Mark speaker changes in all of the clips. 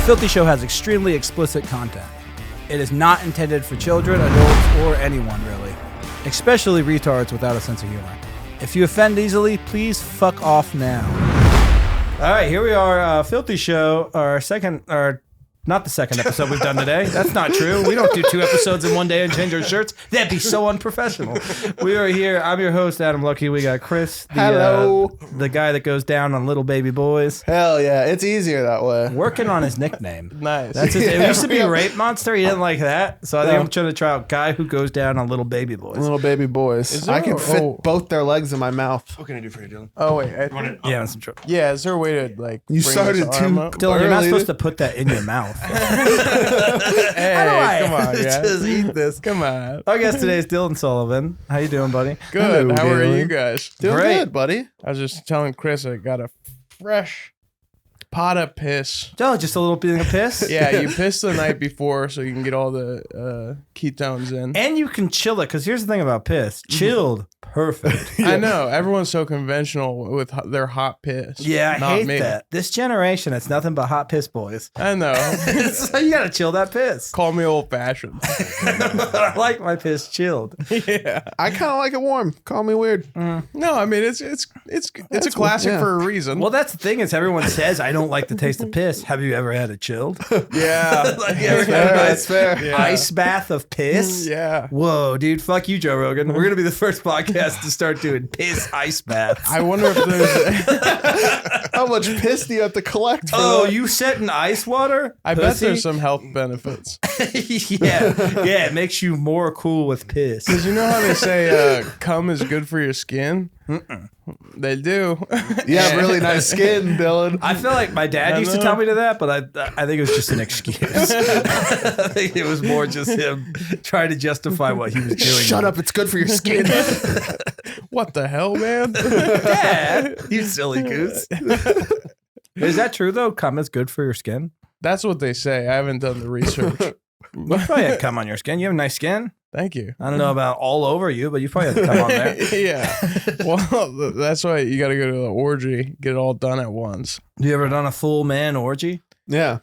Speaker 1: Filthy Show has extremely explicit content. It is not intended for children, adults, or anyone, really. Especially retards without a sense of humor. If you offend easily, please fuck off now. All right, here we are, Filthy Show, not the second episode we've done today. That's not true. We don't do 2 episodes in one day and change our shirts. That'd be so unprofessional. We are here. I'm your host, Adam Luckey. We got Chris, the guy that goes down on little baby boys.
Speaker 2: Hell yeah, it's easier that way.
Speaker 1: Working on his nickname.
Speaker 2: Nice.
Speaker 1: That's his, it used to be Rape Monster. He didn't like that. So I think I'm trying to try out guy who goes down on little baby boys.
Speaker 2: Little baby boys. I can fit both their legs in my mouth.
Speaker 3: What can I do for you, Dylan?
Speaker 4: Oh, wait.
Speaker 1: Yeah, that's some trouble.
Speaker 4: Yeah, is there a way to, like,
Speaker 2: You started too
Speaker 1: Dylan, you're not supposed to put that in your mouth.
Speaker 4: Hey, come on, yeah.
Speaker 1: Just eat this.
Speaker 4: Come on.
Speaker 1: Our guest today is Dylan Sullivan. How you doing, buddy?
Speaker 4: Good.
Speaker 2: Hello,
Speaker 4: How are
Speaker 2: Dylan.
Speaker 4: you guys?
Speaker 2: Doing
Speaker 1: Great.
Speaker 2: good, buddy.
Speaker 4: I was just telling Chris I got a fresh pot of piss.
Speaker 1: Oh, just a little bit of piss?
Speaker 4: Yeah, you piss the night before so you can get all the ketones in.
Speaker 1: And you can chill it, because here's the thing about piss. Chilled, perfect.
Speaker 4: I know. Everyone's so conventional with their hot piss.
Speaker 1: Yeah, I
Speaker 4: Not
Speaker 1: hate
Speaker 4: me.
Speaker 1: that. This generation, it's nothing but hot piss boys.
Speaker 4: I know.
Speaker 1: So you gotta chill that piss.
Speaker 4: Call me old fashioned.
Speaker 1: I like my piss chilled.
Speaker 4: Yeah.
Speaker 2: I kind of like it warm. Call me weird.
Speaker 4: No, I mean it's a classic
Speaker 2: yeah.
Speaker 4: for a reason.
Speaker 1: Well, that's the thing is everyone says, I don't like the taste of piss. Have you ever had it chilled?
Speaker 4: Yeah.
Speaker 1: Like, you ever had a
Speaker 2: That's fair.
Speaker 4: Yeah.
Speaker 1: ice bath of piss?
Speaker 4: Yeah.
Speaker 1: Whoa, dude, fuck you, Joe Rogan. We're going to be the first podcast to start doing piss ice baths.
Speaker 4: I wonder if there's
Speaker 2: How much piss do you have to collect for
Speaker 1: Oh,
Speaker 2: that?
Speaker 1: you set in ice water?
Speaker 4: I bet
Speaker 1: Pussy?
Speaker 4: there's some health benefits.
Speaker 1: yeah, it makes you more cool with piss.
Speaker 4: Because you know how they say cum is good for your skin? They do.
Speaker 2: You have really nice skin, Dylan.
Speaker 1: I feel like my dad used to tell me to that, but I think it was just an excuse. I think it was more just him trying to justify what he was doing.
Speaker 2: Shut up, it's good for your skin.
Speaker 4: What the hell, man?
Speaker 1: Dad, you silly goose. Is that true though? Cum is good for your skin?
Speaker 4: That's what they say. I haven't done the research.
Speaker 1: You probably had cum on your skin. You have nice skin.
Speaker 4: Thank you.
Speaker 1: I don't know about all over you, but you probably had cum on there.
Speaker 4: Yeah. Well, that's why you got to go to the orgy, get it all done at once.
Speaker 1: You ever done a full man orgy?
Speaker 2: Yeah.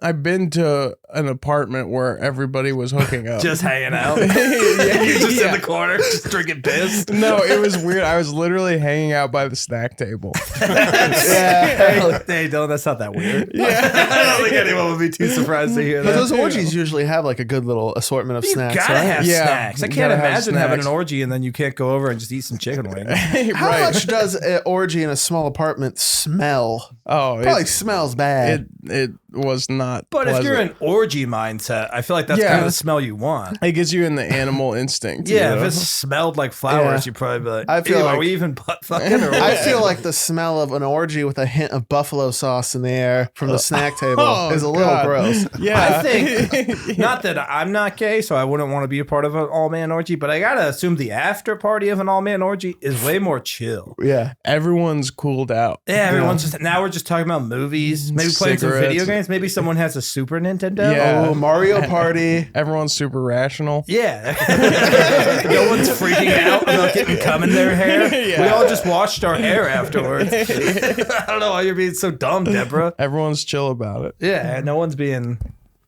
Speaker 4: I've been to an apartment where everybody was hooking up.
Speaker 1: Just hanging out.
Speaker 4: Yeah,
Speaker 1: You're just
Speaker 4: yeah.
Speaker 1: in the corner, just drinking piss.
Speaker 4: No, it was weird. I was literally hanging out by the snack table.
Speaker 1: Hey, Dylan, that's not that weird.
Speaker 4: Yeah.
Speaker 1: I don't think anyone would be too surprised to hear
Speaker 2: But
Speaker 1: that.
Speaker 2: those orgies usually have like a good little assortment of
Speaker 1: You
Speaker 2: snacks,
Speaker 1: gotta
Speaker 2: right?
Speaker 1: have
Speaker 4: Yeah,
Speaker 1: snacks. I
Speaker 4: you
Speaker 1: can't
Speaker 4: gotta have
Speaker 1: imagine having an
Speaker 4: snacks.
Speaker 1: orgy and then you can't go over and just eat some chicken wings.
Speaker 2: How
Speaker 4: Right.
Speaker 2: much does an orgy in a small apartment smell?
Speaker 4: Oh,
Speaker 2: Probably smells bad.
Speaker 4: it was not.
Speaker 1: But if you're
Speaker 4: pleasant.
Speaker 1: in orgy mindset, I feel like that's
Speaker 4: Yeah.
Speaker 1: kind of the smell you want.
Speaker 4: It gets you in the animal instinct.
Speaker 1: Yeah,
Speaker 4: you know?
Speaker 1: if it smelled like flowers,
Speaker 2: Yeah.
Speaker 1: you'd probably be like,
Speaker 2: I feel
Speaker 1: "Ew, are
Speaker 2: like-
Speaker 1: we even butt fucking or what?"
Speaker 2: I feel like the smell of an orgy with a hint of buffalo sauce in the air from the snack table is a little
Speaker 4: God.
Speaker 2: gross.
Speaker 4: Yeah,
Speaker 1: I think, not that I'm not gay, so I wouldn't want to be a part of an all-man orgy, but I gotta assume the after party of an all-man orgy is way more chill.
Speaker 2: Yeah.
Speaker 4: everyone's cooled out.
Speaker 1: Yeah, everyone's just, now we're just talking about movies, maybe playing some
Speaker 4: Cigarettes.
Speaker 1: video games, maybe someone has a Super Nintendo.
Speaker 4: Yeah.
Speaker 2: Oh, Mario Party.
Speaker 4: Everyone's super rational.
Speaker 1: Yeah. No one's freaking out about getting cum in their hair.
Speaker 4: Yeah.
Speaker 1: We all just washed our hair afterwards. I don't know why you're being so dumb, Deborah.
Speaker 4: Everyone's chill about it.
Speaker 1: Yeah, no one's being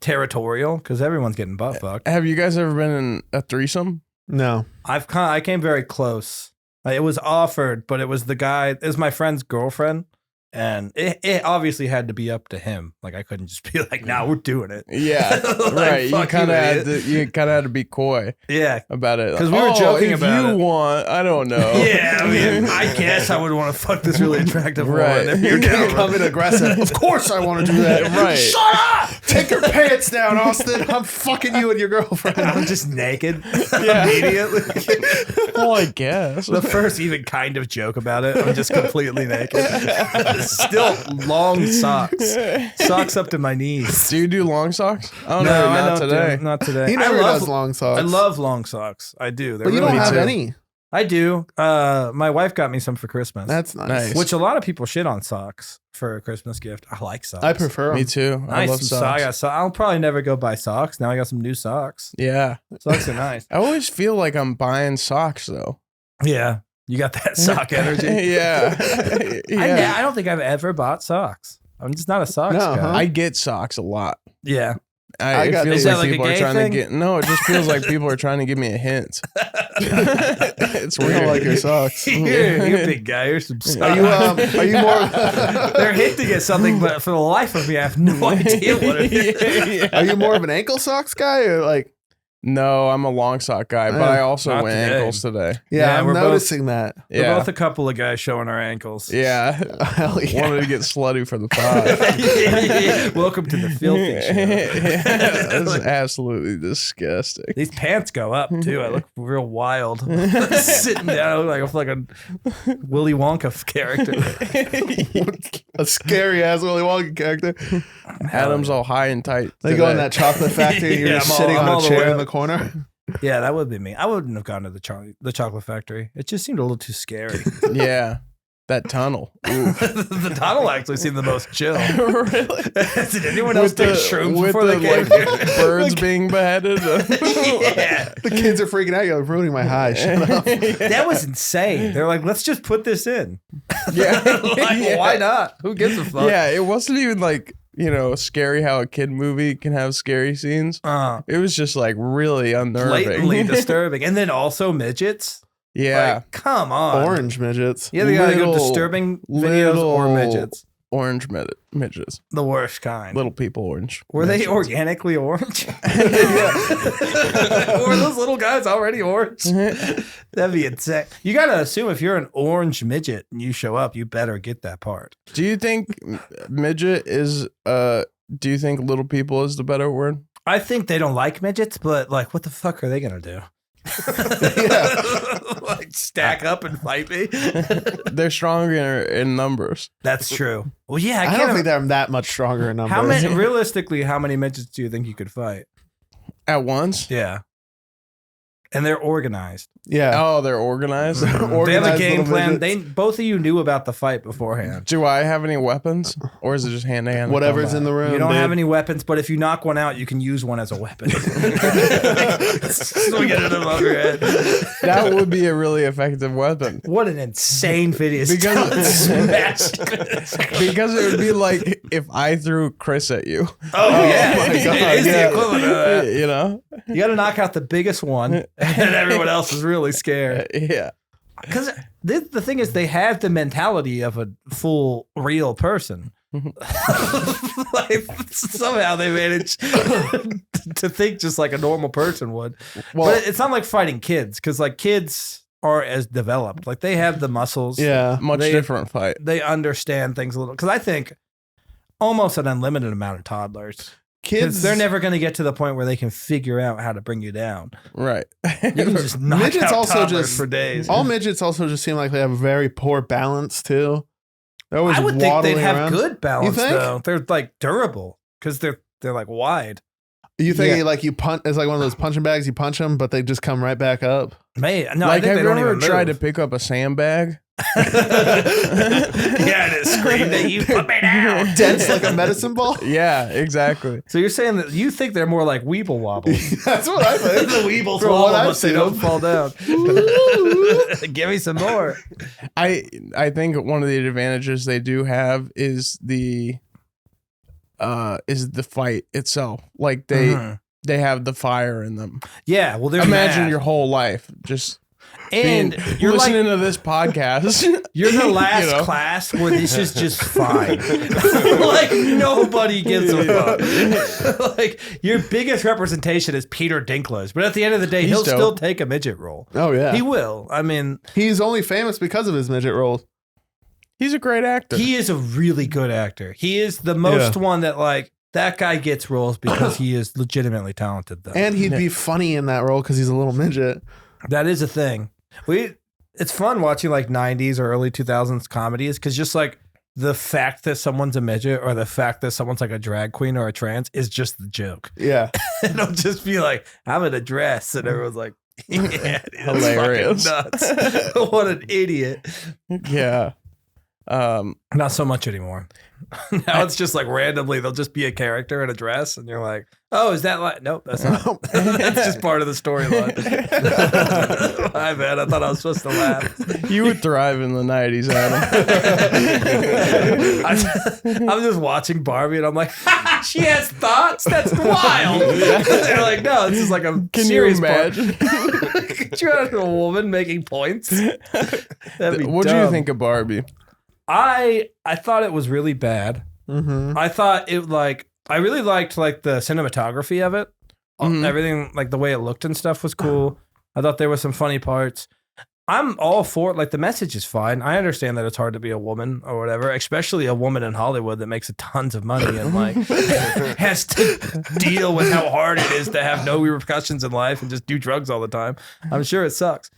Speaker 1: territorial because everyone's getting butt fucked.
Speaker 4: Have you guys ever been in a threesome?
Speaker 2: No.
Speaker 1: I came very close. It was offered, but it was the guy. It was my friend's girlfriend, and it obviously had to be up to him. Like I couldn't just be like, "Nah, we're doing it."
Speaker 4: Yeah,
Speaker 1: Like,
Speaker 4: right. You
Speaker 1: fuck
Speaker 4: kind of had
Speaker 1: idiot.
Speaker 4: to be coy
Speaker 1: Yeah,
Speaker 4: about it
Speaker 1: 'Cause we were joking
Speaker 4: if
Speaker 1: about
Speaker 4: you
Speaker 1: it.
Speaker 4: want, I don't know.
Speaker 1: yeah. I mean, I guess I would want to fuck this really attractive
Speaker 4: Right.
Speaker 1: woman if you're
Speaker 2: You're
Speaker 1: down.
Speaker 2: coming aggressive. Of course I want to do that.
Speaker 4: Right.
Speaker 2: Shut up! Take your pants down, Austin. I'm fucking you and your girlfriend.
Speaker 1: I'm just naked
Speaker 4: Yeah.
Speaker 1: immediately.
Speaker 4: Well, I guess.
Speaker 1: The first even kind of joke about it, I'm just completely naked. Still long socks up to my knees.
Speaker 4: Do you do long socks? Oh no,
Speaker 1: I
Speaker 4: not
Speaker 1: don't
Speaker 4: today.
Speaker 1: not today.
Speaker 2: He never
Speaker 1: I love,
Speaker 2: does long socks.
Speaker 1: I love long socks. I do. They're
Speaker 2: But you
Speaker 1: really
Speaker 2: don't have
Speaker 1: too.
Speaker 2: any.
Speaker 1: I do. My wife got me some for Christmas.
Speaker 2: That's nice.
Speaker 4: Nice.
Speaker 1: Which a lot of people shit on socks for a Christmas gift. I like socks.
Speaker 2: I prefer 'em.
Speaker 4: Me too. I
Speaker 1: Nice.
Speaker 4: love
Speaker 1: Some
Speaker 4: socks.
Speaker 1: I'll probably never go buy socks. Now I got some new socks.
Speaker 4: Yeah.
Speaker 1: Socks are nice.
Speaker 4: I always feel like I'm buying socks though.
Speaker 1: Yeah. You got that sock energy.
Speaker 4: Yeah.
Speaker 1: I don't think I've ever bought socks. I'm just not a socks
Speaker 2: No,
Speaker 1: guy.
Speaker 2: huh?
Speaker 4: I get socks a lot.
Speaker 1: Yeah.
Speaker 2: I
Speaker 4: It
Speaker 2: got-
Speaker 4: feels
Speaker 1: Is that
Speaker 4: like
Speaker 1: like a
Speaker 4: people are
Speaker 1: gay
Speaker 4: trying
Speaker 1: thing?
Speaker 4: to get. No, it just feels like people are trying to give me a hint. It's
Speaker 2: We
Speaker 4: weird.
Speaker 2: don't like your socks.
Speaker 1: You're a big guy. You're some
Speaker 2: Are you more?
Speaker 1: They're hinting at something, but for the life of me, I have no idea what it is.
Speaker 4: Yeah.
Speaker 2: Are you more of an ankle socks guy or like?
Speaker 4: No, I'm a long sock guy, but I also
Speaker 1: Not
Speaker 4: went
Speaker 1: today.
Speaker 4: ankles today.
Speaker 2: Yeah,
Speaker 1: Yeah,
Speaker 2: I'm
Speaker 1: we're both-
Speaker 2: noticing that.
Speaker 1: We're
Speaker 4: Yeah.
Speaker 1: both a couple of guys showing our ankles.
Speaker 4: Yeah.
Speaker 2: Hell yeah.
Speaker 4: Wanted to get slutty for the pod.
Speaker 1: Welcome to the filthy show.
Speaker 4: That's absolutely disgusting.
Speaker 1: These pants go up too. I look real wild. Sitting down, I look like a Willy Wonka character.
Speaker 2: A scary ass Willy Wonka character.
Speaker 4: Adam's all high and tight.
Speaker 2: They go in
Speaker 4: today.
Speaker 2: that chocolate factory and you're
Speaker 1: Yeah,
Speaker 2: just
Speaker 1: I'm
Speaker 2: sitting
Speaker 1: all
Speaker 2: on a
Speaker 1: the
Speaker 2: chair
Speaker 1: way
Speaker 2: in the
Speaker 1: up.
Speaker 2: corner.
Speaker 1: Yeah, that would be me. I wouldn't have gone to the chocolate factory. It just seemed a little too scary.
Speaker 4: Yeah. That tunnel. Ooh.
Speaker 1: The tunnel actually seemed the most chill.
Speaker 4: Really?
Speaker 1: Did anyone else take shrooms
Speaker 4: with
Speaker 1: before they
Speaker 4: the,
Speaker 1: came
Speaker 4: like,
Speaker 1: here?
Speaker 4: birds being beheaded.
Speaker 1: Yeah.
Speaker 2: The kids are freaking out. You're like, ruining my high. Shut up.
Speaker 1: That was insane. They're like, let's just put this in.
Speaker 4: Yeah.
Speaker 1: Like,
Speaker 4: Yeah.
Speaker 1: why not? Who gives a fuck?
Speaker 4: Yeah, it wasn't even like, scary how a kid movie can have scary scenes. It was just like really unnerving.
Speaker 1: Blatantly disturbing. And then also midgets.
Speaker 4: Yeah.
Speaker 1: Like, come on.
Speaker 2: Orange midgets.
Speaker 1: Yeah, they gotta go
Speaker 4: Little-
Speaker 1: disturbing videos or
Speaker 4: little-
Speaker 1: midgets.
Speaker 4: Orange midgets.
Speaker 1: The worst kind.
Speaker 4: Little people orange.
Speaker 1: Were they
Speaker 4: midgets.
Speaker 1: organically orange? Were those little guys already orange? That'd be insane. You gotta assume if you're an orange midget and you show up, you better get that part.
Speaker 4: Do you think midget is do you think little people is the better word?
Speaker 1: I think they don't like midgets, but like, what the fuck are they gonna do? Like stack up and fight me?
Speaker 4: They're stronger in numbers.
Speaker 1: That's true. Well, yeah,
Speaker 2: I don't think they're that much stronger in numbers.
Speaker 1: How many? Realistically, how many midgets do you think you could fight?
Speaker 4: At once?
Speaker 1: Yeah, and they're organized.
Speaker 2: Yeah.
Speaker 4: Oh, they're organized.
Speaker 1: They have a
Speaker 2: Organized
Speaker 1: game
Speaker 2: little
Speaker 1: plan.
Speaker 2: midgets.
Speaker 1: Both of you knew about the fight beforehand.
Speaker 4: Do I have any weapons? Or is it just hand to hand?
Speaker 2: Whatever's in the room.
Speaker 1: You don't
Speaker 2: dude.
Speaker 1: have any weapons, but if you knock one out, you can use one as a weapon. Swing it above your head.
Speaker 4: That would be a really effective weapon.
Speaker 1: What an insane video!
Speaker 4: Because-
Speaker 1: Smash.
Speaker 4: Because it would be like if I threw Chris at you.
Speaker 1: Oh yeah,
Speaker 2: my God,
Speaker 1: it is
Speaker 2: yeah.
Speaker 1: the equivalent of that.
Speaker 4: You know?
Speaker 1: You got to knock out the biggest one, and everyone else is really scared.
Speaker 4: Yeah.
Speaker 1: Because the thing is, they have the mentality of a full real person. Like somehow they manage to think just like a normal person would.
Speaker 2: Well-
Speaker 1: but it's not like fighting kids, because like kids are as developed. Like they have the muscles.
Speaker 2: Yeah.
Speaker 4: Much
Speaker 1: They-
Speaker 4: different fight.
Speaker 1: They understand things a little. Because I think almost an unlimited amount of toddlers. Because
Speaker 2: Kids.
Speaker 1: they're never going to get to the point where they can figure out how to bring you down.
Speaker 4: Right.
Speaker 1: You can just knock
Speaker 2: Midgets
Speaker 1: out
Speaker 2: also
Speaker 1: toddlers
Speaker 2: just-
Speaker 1: for days.
Speaker 2: All midgets also just seem like they have a very poor balance too. They're always
Speaker 1: I would think
Speaker 2: waddling
Speaker 1: they'd have
Speaker 2: around.
Speaker 1: good balance
Speaker 2: You think?
Speaker 1: though. They're like durable because they're like wide.
Speaker 2: You think
Speaker 4: Yeah.
Speaker 2: like you punch? It's like one of those punching bags. You punch them, but they just come right back up.
Speaker 1: Man, no, I
Speaker 4: Like,
Speaker 1: think
Speaker 4: have
Speaker 1: they
Speaker 4: you
Speaker 1: don't
Speaker 4: ever
Speaker 1: even
Speaker 4: tried to
Speaker 1: move.
Speaker 4: pick up a sandbag?
Speaker 1: Yeah, and it screamed at you, put me down.
Speaker 2: Dense like a medicine ball.
Speaker 4: Yeah, exactly.
Speaker 1: So you're saying that you think they're more like Weeble Wobbles.
Speaker 2: That's what I think.
Speaker 1: The Weebles
Speaker 2: From
Speaker 1: wobble,
Speaker 2: what I've
Speaker 1: but they
Speaker 2: seen
Speaker 1: don't
Speaker 2: them.
Speaker 1: fall down. Give me some more.
Speaker 4: I think one of the advantages they do have is the fight itself. Like they have the fire in them.
Speaker 1: Yeah, well, they're
Speaker 4: Imagine
Speaker 1: mad.
Speaker 4: your whole life just
Speaker 1: and
Speaker 4: being,
Speaker 1: you're like
Speaker 4: listening to this podcast.
Speaker 1: you're the last
Speaker 4: You know?
Speaker 1: class where this is just fine. Like nobody gives a fuck. Like your biggest representation is Peter Dinklage, but at the end of the day,
Speaker 4: He's
Speaker 1: he'll
Speaker 4: dope.
Speaker 1: still take a midget role.
Speaker 2: Oh yeah.
Speaker 1: He will. I mean,
Speaker 2: He's only famous because of his midget roles.
Speaker 4: He's a great actor.
Speaker 1: he is a really good actor. He is the most one that like that guy gets roles because he is legitimately talented though.
Speaker 2: And he'd be funny in that role because he's a little midget.
Speaker 1: That is a thing. It's fun watching like 90s or early 2000s comedies because just like the fact that someone's a midget or the fact that someone's like a drag queen or a trans is just the joke.
Speaker 2: Yeah.
Speaker 1: It'll just be like, I'm in a dress, and everyone's like, yeah,
Speaker 4: Hilarious.
Speaker 1: that's fucking nuts. What an idiot.
Speaker 4: Yeah.
Speaker 1: Not so much anymore. Now it's just like randomly they'll just be a character in a dress, and you're like, "Oh, is that like?" Nope, that's not. That's just part of the storyline. My bad. I thought I was supposed to laugh.
Speaker 4: You would thrive in the 90s, Adam.
Speaker 1: I'm just watching Barbie, and I'm like, "She has thoughts. That's wild." They're like, "No, this is like a
Speaker 4: Can
Speaker 1: serious
Speaker 4: you imagine?
Speaker 1: Could you imagine a woman making points? That'd be
Speaker 4: What do
Speaker 1: dumb.
Speaker 4: you think of Barbie?
Speaker 1: I thought it was really bad.
Speaker 2: Mm-hmm.
Speaker 1: I thought it I really liked like the cinematography of it.
Speaker 4: Mhm.
Speaker 1: Everything like the way it looked and stuff was cool. I thought there was some funny parts. I'm all for it. Like the message is fine. I understand that it's hard to be a woman or whatever, especially a woman in Hollywood that makes tons of money and like has to deal with how hard it is to have no repercussions in life and just do drugs all the time. I'm sure it sucks,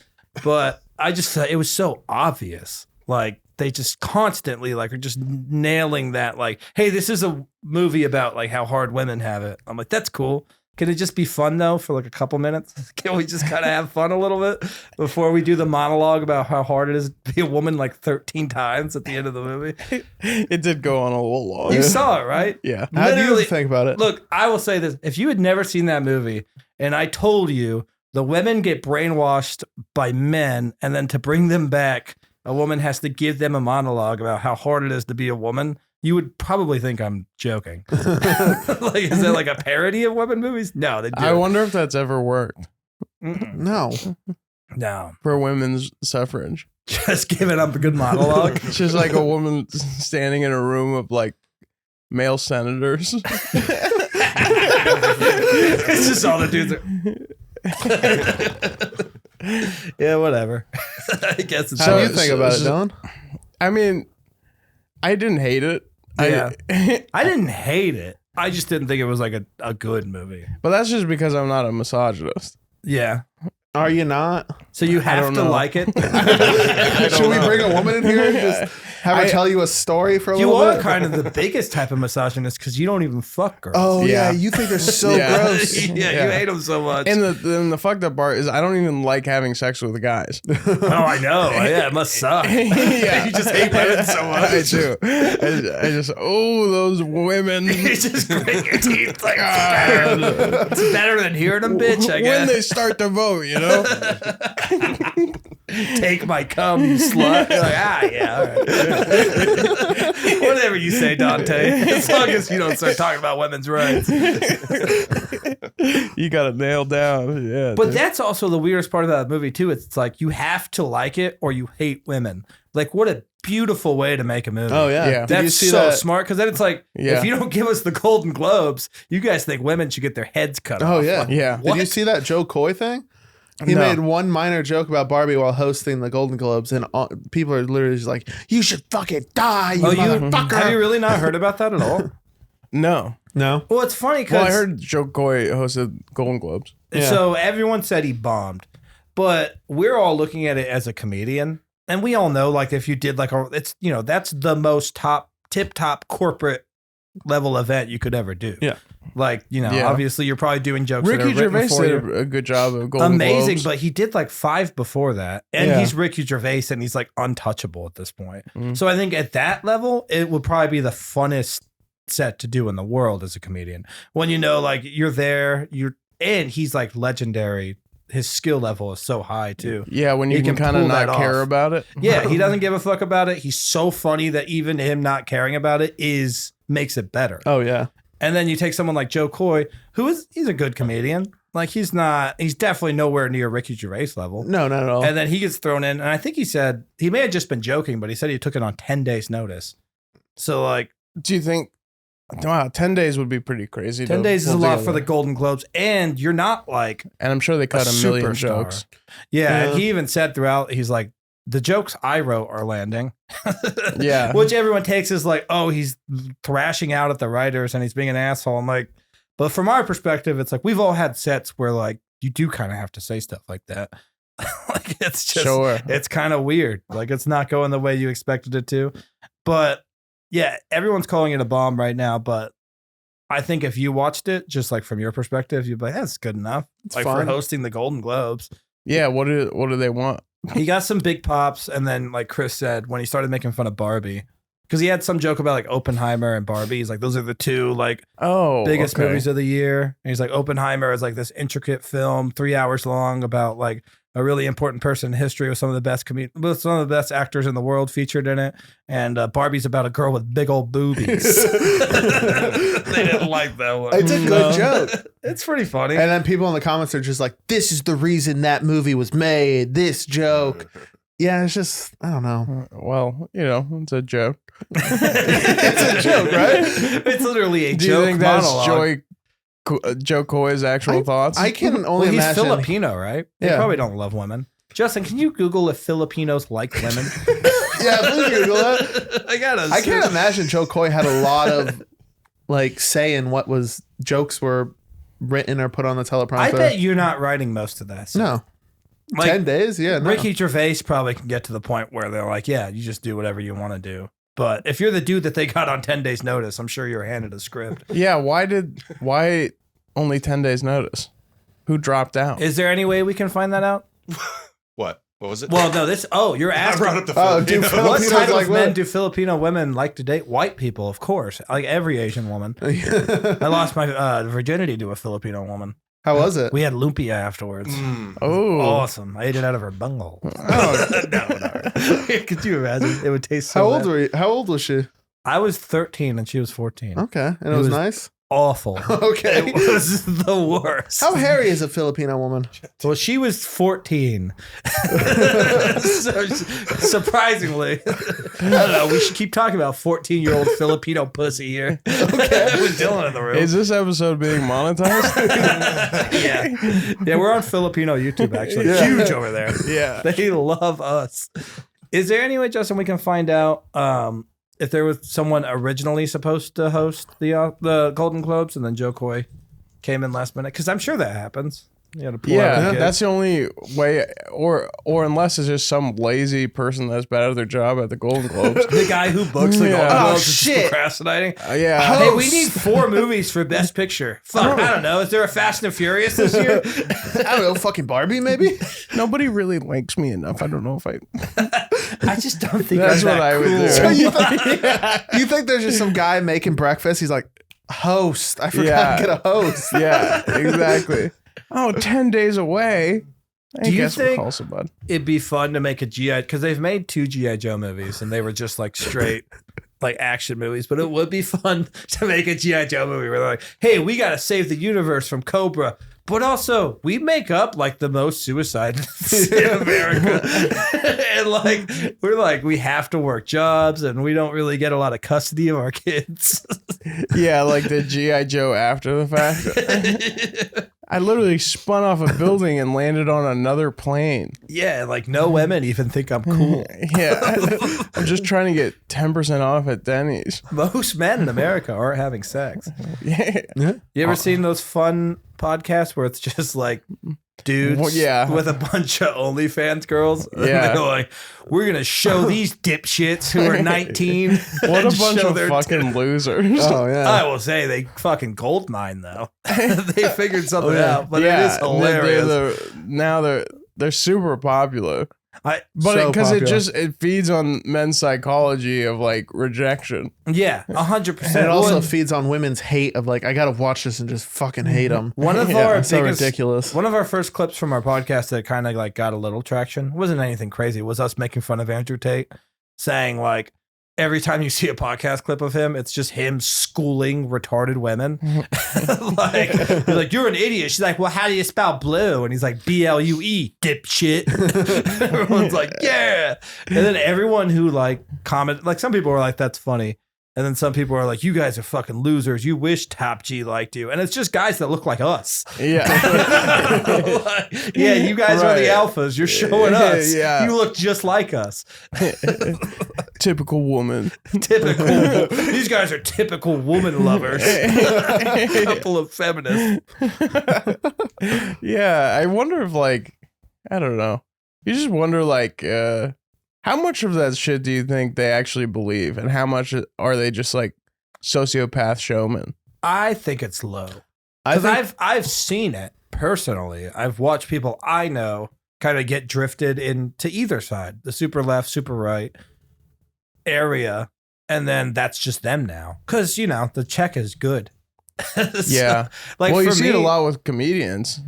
Speaker 1: but I just thought it was so obvious. Like they just constantly like are just nailing that. Like, hey, this is a movie about like how hard women have it. I'm like, that's cool. Can it just be fun though for like a couple minutes? Can we just kind of have fun a little bit before we do the monologue about how hard it is to be a woman like 13 times at the end of the movie?
Speaker 4: It did go on a little long.
Speaker 1: You saw it, right?
Speaker 4: Yeah.
Speaker 2: How do
Speaker 1: Literally-
Speaker 2: you think about it?
Speaker 1: Look, I will say this. If you had never seen that movie and I told you the women get brainwashed by men and then to bring them back, a woman has to give them a monologue about how hard it is to be a woman, you would probably think I'm joking. Like, is it like a parody of women movies? No, they do.
Speaker 4: I wonder if that's ever worked
Speaker 2: No.
Speaker 1: No.
Speaker 4: for women's suffrage.
Speaker 1: Just giving up a good monologue.
Speaker 4: It's just like a woman standing in a room of like male senators.
Speaker 1: It's just all the dudes are. Yeah, whatever. I guess it's
Speaker 2: How do you
Speaker 4: So-
Speaker 2: think
Speaker 4: so-
Speaker 2: about it,
Speaker 4: so-
Speaker 2: Dylan?
Speaker 4: I mean, I didn't hate it.
Speaker 1: Yeah. I didn't hate it. I just didn't think it was like a good movie.
Speaker 4: But that's just because I'm not a misogynist.
Speaker 1: Yeah.
Speaker 2: Are you not?
Speaker 1: So you have
Speaker 4: don't
Speaker 1: to
Speaker 4: know.
Speaker 1: like it.
Speaker 2: Should we bring a woman in here and just have her tell you a story for a
Speaker 1: You
Speaker 2: little
Speaker 1: are
Speaker 2: bit?
Speaker 1: kind of the biggest type of misogynist because you don't even fuck girls.
Speaker 2: Oh yeah,
Speaker 4: Yeah.
Speaker 2: you think they're so
Speaker 4: Yeah.
Speaker 2: gross.
Speaker 1: yeah,
Speaker 4: Yeah.
Speaker 1: you hate them so much.
Speaker 4: And the fucked up part is I don't even like having sex with guys.
Speaker 1: Oh, I know. Yeah, it must suck.
Speaker 4: Yeah.
Speaker 1: You just hate women so much.
Speaker 4: I do. I just, oh, those women.
Speaker 1: You just grit your teeth like it's better than hearing them, bitch. I
Speaker 4: When
Speaker 1: guess.
Speaker 4: they start to vote, you know?
Speaker 1: Take my cum, you slut. You're like, yeah, all right. Whatever you say, Dante. As long as you don't start talking about women's rights.
Speaker 4: You got it nailed down. Yeah.
Speaker 1: But
Speaker 4: dude.
Speaker 1: that's also the weirdest part of that movie too. It's like you have to like it or you hate women. Like what a beautiful way to make a movie.
Speaker 2: Oh yeah.
Speaker 4: Yeah.
Speaker 2: Did you
Speaker 1: That's
Speaker 2: see
Speaker 1: so
Speaker 2: that?
Speaker 1: smart because then it's like
Speaker 4: Yeah.
Speaker 1: if you don't give us the Golden Globes, you guys think women should get their heads cut off.
Speaker 2: Oh yeah.
Speaker 1: Like,
Speaker 4: Yeah.
Speaker 2: Did
Speaker 1: what?
Speaker 2: you see that Joe Coy thing? He
Speaker 4: No.
Speaker 2: made one minor joke about Barbie while hosting the Golden Globes, and people are literally just like, "You should fucking die, you
Speaker 1: Oh,
Speaker 2: motherfucker!"
Speaker 1: have you really not heard about that at all?
Speaker 4: No.
Speaker 2: No.
Speaker 1: Well, it's funny
Speaker 4: Well, I
Speaker 1: because
Speaker 4: heard Joe Coy hosted Golden Globes.
Speaker 2: Yeah.
Speaker 1: so everyone said he bombed, but we're all looking at it as a comedian, and we all know like if you did like it's that's the most tip top corporate level event you could ever do.
Speaker 2: Yeah.
Speaker 1: Like
Speaker 4: Yeah.
Speaker 1: obviously you're probably doing jokes. that
Speaker 4: Ricky
Speaker 1: are written
Speaker 4: Gervais
Speaker 1: for
Speaker 4: did
Speaker 1: you.
Speaker 4: a good job of Golden
Speaker 1: Amazing,
Speaker 4: Globes.
Speaker 1: but he did like 5 before that, and
Speaker 2: Yeah.
Speaker 1: he's Ricky Gervais, and he's like untouchable at this point.
Speaker 4: Mm.
Speaker 1: So I think at that level, it would probably be the funnest set to do in the world as a comedian. When like you're there, and he's like legendary. His skill level is so high too.
Speaker 4: Yeah, when you
Speaker 1: He
Speaker 4: can
Speaker 1: can
Speaker 4: kind of
Speaker 1: pull
Speaker 4: not
Speaker 1: that
Speaker 4: care
Speaker 1: off.
Speaker 4: about it.
Speaker 1: Yeah, he doesn't give a fuck about it. He's so funny that even him not caring about it makes it better.
Speaker 2: Oh yeah.
Speaker 1: And then you take someone like Joe Coy, he's a good comedian. Like he's definitely nowhere near Ricky Gervais level.
Speaker 2: No, not at all.
Speaker 1: And then he gets thrown in, and I think he said he may have just been joking, but he said he took it on 10 days notice. So like
Speaker 4: Do you think? Wow, 10 days would be pretty crazy.
Speaker 1: 10
Speaker 4: to
Speaker 1: days is a
Speaker 4: pull
Speaker 1: lot for the
Speaker 4: together.
Speaker 1: Golden Globes, and you're not like
Speaker 4: And I'm sure they cut a million
Speaker 1: superstar.
Speaker 4: jokes.
Speaker 1: Yeah,
Speaker 2: Yeah.
Speaker 1: and he even said throughout, he's like, the jokes I wrote are landing.
Speaker 4: Yeah.
Speaker 1: Which everyone takes as like, oh, he's thrashing out at the writers and he's being an asshole. I'm like, but from our perspective, it's like we've all had sets where like you do kind of have to say stuff like that. Like it's just
Speaker 4: Sure.
Speaker 1: it's kind of weird. Like it's not going the way you expected it to. But yeah, everyone's calling it a bomb right now, but I think if you watched it, just like from your perspective, you'd be like, that's good enough.
Speaker 2: It's
Speaker 1: like
Speaker 2: fun.
Speaker 1: for hosting the Golden Globes.
Speaker 4: Yeah. What do they want?
Speaker 1: He got some big pops, and then, like Chris said, when he started making fun of Barbie, because he had some joke about like Oppenheimer and Barbie. He's like, those are the two like biggest movies of the year. And he's like, Oppenheimer is like this intricate film, 3 hours long, about like a really important person in history with some of the best some of the best actors in the world featured in it. And Barbie's about a girl with big old boobies. They didn't like that one.
Speaker 2: It's a good joke.
Speaker 1: It's pretty funny.
Speaker 2: And then people in the comments are just like, this is the reason that movie was made. This joke. Yeah, it's just, I don't know.
Speaker 4: Well, it's a joke.
Speaker 2: It's a joke, right?
Speaker 1: It's literally a
Speaker 4: Do
Speaker 1: joke
Speaker 4: you think that's
Speaker 1: monologue.
Speaker 4: Joe Coy's actual thoughts?
Speaker 2: I can only
Speaker 1: he's
Speaker 2: imagine.
Speaker 1: Filipino, right? They probably don't love women. Justin, can you Google if Filipinos like women?
Speaker 2: Yeah, please Google that. I can't imagine Joe Coy had a lot of like say in what was jokes were written or put on the teleprompter.
Speaker 1: I bet you're not writing most of that.
Speaker 2: No.
Speaker 1: Like,
Speaker 2: 10 days? Yeah. No.
Speaker 1: Ricky Gervais probably can get to the point where they're like, yeah, you just do whatever you want to do. But if you're the dude that they got on 10 days notice, I'm sure you're handed a script.
Speaker 4: Yeah. Why only 10 days notice? Who dropped out?
Speaker 1: Is there any way we can find that out?
Speaker 3: What was it?
Speaker 1: Well, no, you're
Speaker 3: I
Speaker 1: asking.
Speaker 3: brought up the
Speaker 2: dude,
Speaker 3: Filipinos.
Speaker 1: What type
Speaker 2: like
Speaker 1: of men
Speaker 2: what?
Speaker 1: do Filipino women like to date? White people, of course. Like every Asian woman. I lost my virginity to a Filipino woman.
Speaker 2: How was it?
Speaker 1: We had lumpia afterwards.
Speaker 4: Oh,
Speaker 1: Awesome. I ate it out of her bunghole. Oh, no. Could you imagine? It would taste so bad.
Speaker 2: How old was she?
Speaker 1: I was 13 and she was 14.
Speaker 2: Okay. And it was nice?
Speaker 1: Awful.
Speaker 2: Okay.
Speaker 1: It was the worst.
Speaker 2: How hairy is a Filipino woman?
Speaker 1: Well, she was 14. So, surprisingly. I don't know. We should keep talking about 14-year-old Filipino pussy here. Okay. With Dylan in the room.
Speaker 4: is this episode being monetized?
Speaker 1: Yeah, we're on Filipino YouTube, actually.
Speaker 2: Yeah.
Speaker 1: Huge over there.
Speaker 4: Yeah.
Speaker 1: They love us. Is there any way, Justin, we can find out if there was someone originally supposed to host the Golden Globes and then Joe Coy came in last minute? Because I'm sure that happens. You gotta pull out a kid.
Speaker 4: That's the only way, or unless it's just some lazy person that's bad at their job at the Golden Globes.
Speaker 1: The guy who books the Golden
Speaker 2: Oh,
Speaker 1: Globes is
Speaker 2: shit.
Speaker 1: procrastinating.
Speaker 4: Yeah.
Speaker 1: Hey, we need 4 movies for Best Picture. Fuck, I don't know. Is there a Fast and Furious this year?
Speaker 2: I don't know, fucking Barbie maybe?
Speaker 4: Nobody really likes me enough. I don't know if I.
Speaker 1: I just don't think
Speaker 4: That's
Speaker 1: I'm
Speaker 4: what
Speaker 1: that
Speaker 4: I would
Speaker 1: cool.
Speaker 4: do.
Speaker 2: So you think there's just some guy making breakfast? He's like, host. I forgot to get a host.
Speaker 4: Yeah, exactly. Oh, 10 days away.
Speaker 1: Do you
Speaker 4: guess we'll
Speaker 1: think
Speaker 4: call somebody.
Speaker 1: it'd be fun to make a G.I. because they've made 2 G.I. Joe movies and they were just like straight like action movies, but it would be fun to make a G.I. Joe movie where they're like, hey, we got to save the universe from Cobra, but also we make up like the most suicide in America. And like, we're like, we have to work jobs and we don't really get a lot of custody of our kids.
Speaker 4: Yeah, like the G.I. Joe after the fact. I literally spun off a building and landed on another plane.
Speaker 1: Yeah, like no women even think I'm cool.
Speaker 4: Yeah. I'm just trying to get 10% off at Denny's.
Speaker 1: Most men in America aren't having sex.
Speaker 4: Yeah.
Speaker 1: You ever seen those fun podcasts where it's just like dudes with a bunch of OnlyFans girls? And
Speaker 4: Yeah.
Speaker 1: they're like, we're going to show these dipshits who are 19.
Speaker 4: What a
Speaker 1: and
Speaker 4: bunch
Speaker 1: show
Speaker 4: of
Speaker 1: their
Speaker 4: fucking losers.
Speaker 2: Oh, yeah.
Speaker 1: I will say they fucking gold mine though. They figured something out, but it is hilarious.
Speaker 4: They're super popular.
Speaker 1: I
Speaker 4: But
Speaker 2: So
Speaker 4: because
Speaker 2: popular.
Speaker 4: it feeds on men's psychology of like rejection.
Speaker 1: yeah, 100%.
Speaker 2: And it also
Speaker 1: Well,
Speaker 2: feeds on women's hate of like, I got to watch this and just fucking hate them.
Speaker 1: one of
Speaker 4: Yeah,
Speaker 1: our
Speaker 2: It's so
Speaker 1: biggest,
Speaker 2: ridiculous.
Speaker 1: one of our first clips from our podcast that kind of like got a little traction wasn't anything crazy. It was us making fun of Andrew Tate, saying like every time you see a podcast clip of him, it's just him schooling retarded women. Like, you're like, you're an idiot. She's like, well, how do you spell blue? And he's like, BLUE, dipshit. Everyone's like, yeah. And then everyone who like comment, like some people were like, that's funny. And then some people are like, you guys are fucking losers. You wish Top G liked you. And it's just guys that look like us.
Speaker 4: Yeah.
Speaker 1: Like, yeah, you guys are the
Speaker 4: Right.
Speaker 1: alphas. You're showing us.
Speaker 4: Yeah.
Speaker 1: You look just like us.
Speaker 4: Typical woman.
Speaker 1: Typical. These guys are typical woman lovers. A couple of feminists.
Speaker 4: Yeah. I wonder if like, I don't know. You just wonder like, how much of that shit do you think they actually believe, and how much are they just like sociopath showmen?
Speaker 1: I think it's low.
Speaker 2: I
Speaker 1: Because
Speaker 2: think
Speaker 1: I've seen it personally. I've watched people I know kind of get drifted into either side, the super left, super right area. And then that's just them now. Because, the check is good.
Speaker 4: Yeah.
Speaker 1: Like
Speaker 4: well, you
Speaker 1: for
Speaker 4: see
Speaker 1: me,
Speaker 4: it a lot with comedians.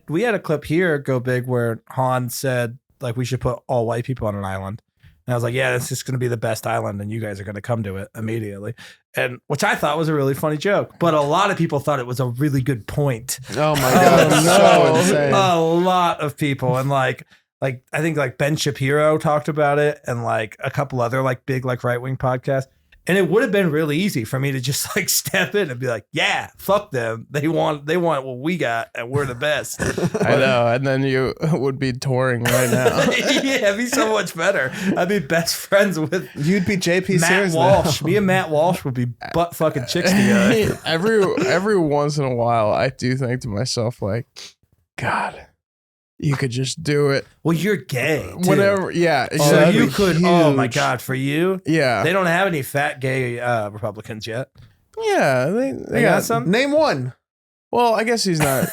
Speaker 1: we had a clip here go big where Han said, like, we should put all white people on an island. And I was like, yeah, this is going to be the best island, and you guys are going to come to it immediately. And which I thought was a really funny joke. But a lot of people thought it was a really good point.
Speaker 2: Oh, my God. So insane.
Speaker 1: A lot of people. And like I think like Ben Shapiro talked about it, and like a couple other like big like right-wing podcasts. And it would have been really easy for me to just like step in and be like, yeah, fuck them. They want what we got, and we're the best.
Speaker 4: I know. And then you would be touring right now.
Speaker 1: Yeah, it'd be so much better. I'd be best friends with
Speaker 2: You'd be JP
Speaker 1: Matt
Speaker 2: Sears
Speaker 1: Walsh.
Speaker 2: now.
Speaker 1: Me and Matt Walsh would be butt fucking chicks together.
Speaker 4: Every once in a while, I do think to myself, like, God, you could just do it.
Speaker 1: Well, you're gay. Too.
Speaker 4: Whatever. Yeah.
Speaker 1: So
Speaker 4: that'd
Speaker 1: you
Speaker 4: be
Speaker 1: could.
Speaker 4: huge.
Speaker 1: Oh my God, for you.
Speaker 4: Yeah.
Speaker 1: They don't have any fat gay Republicans yet.
Speaker 4: Yeah. They
Speaker 1: got some.
Speaker 2: Name one.
Speaker 4: Well, I guess he's not,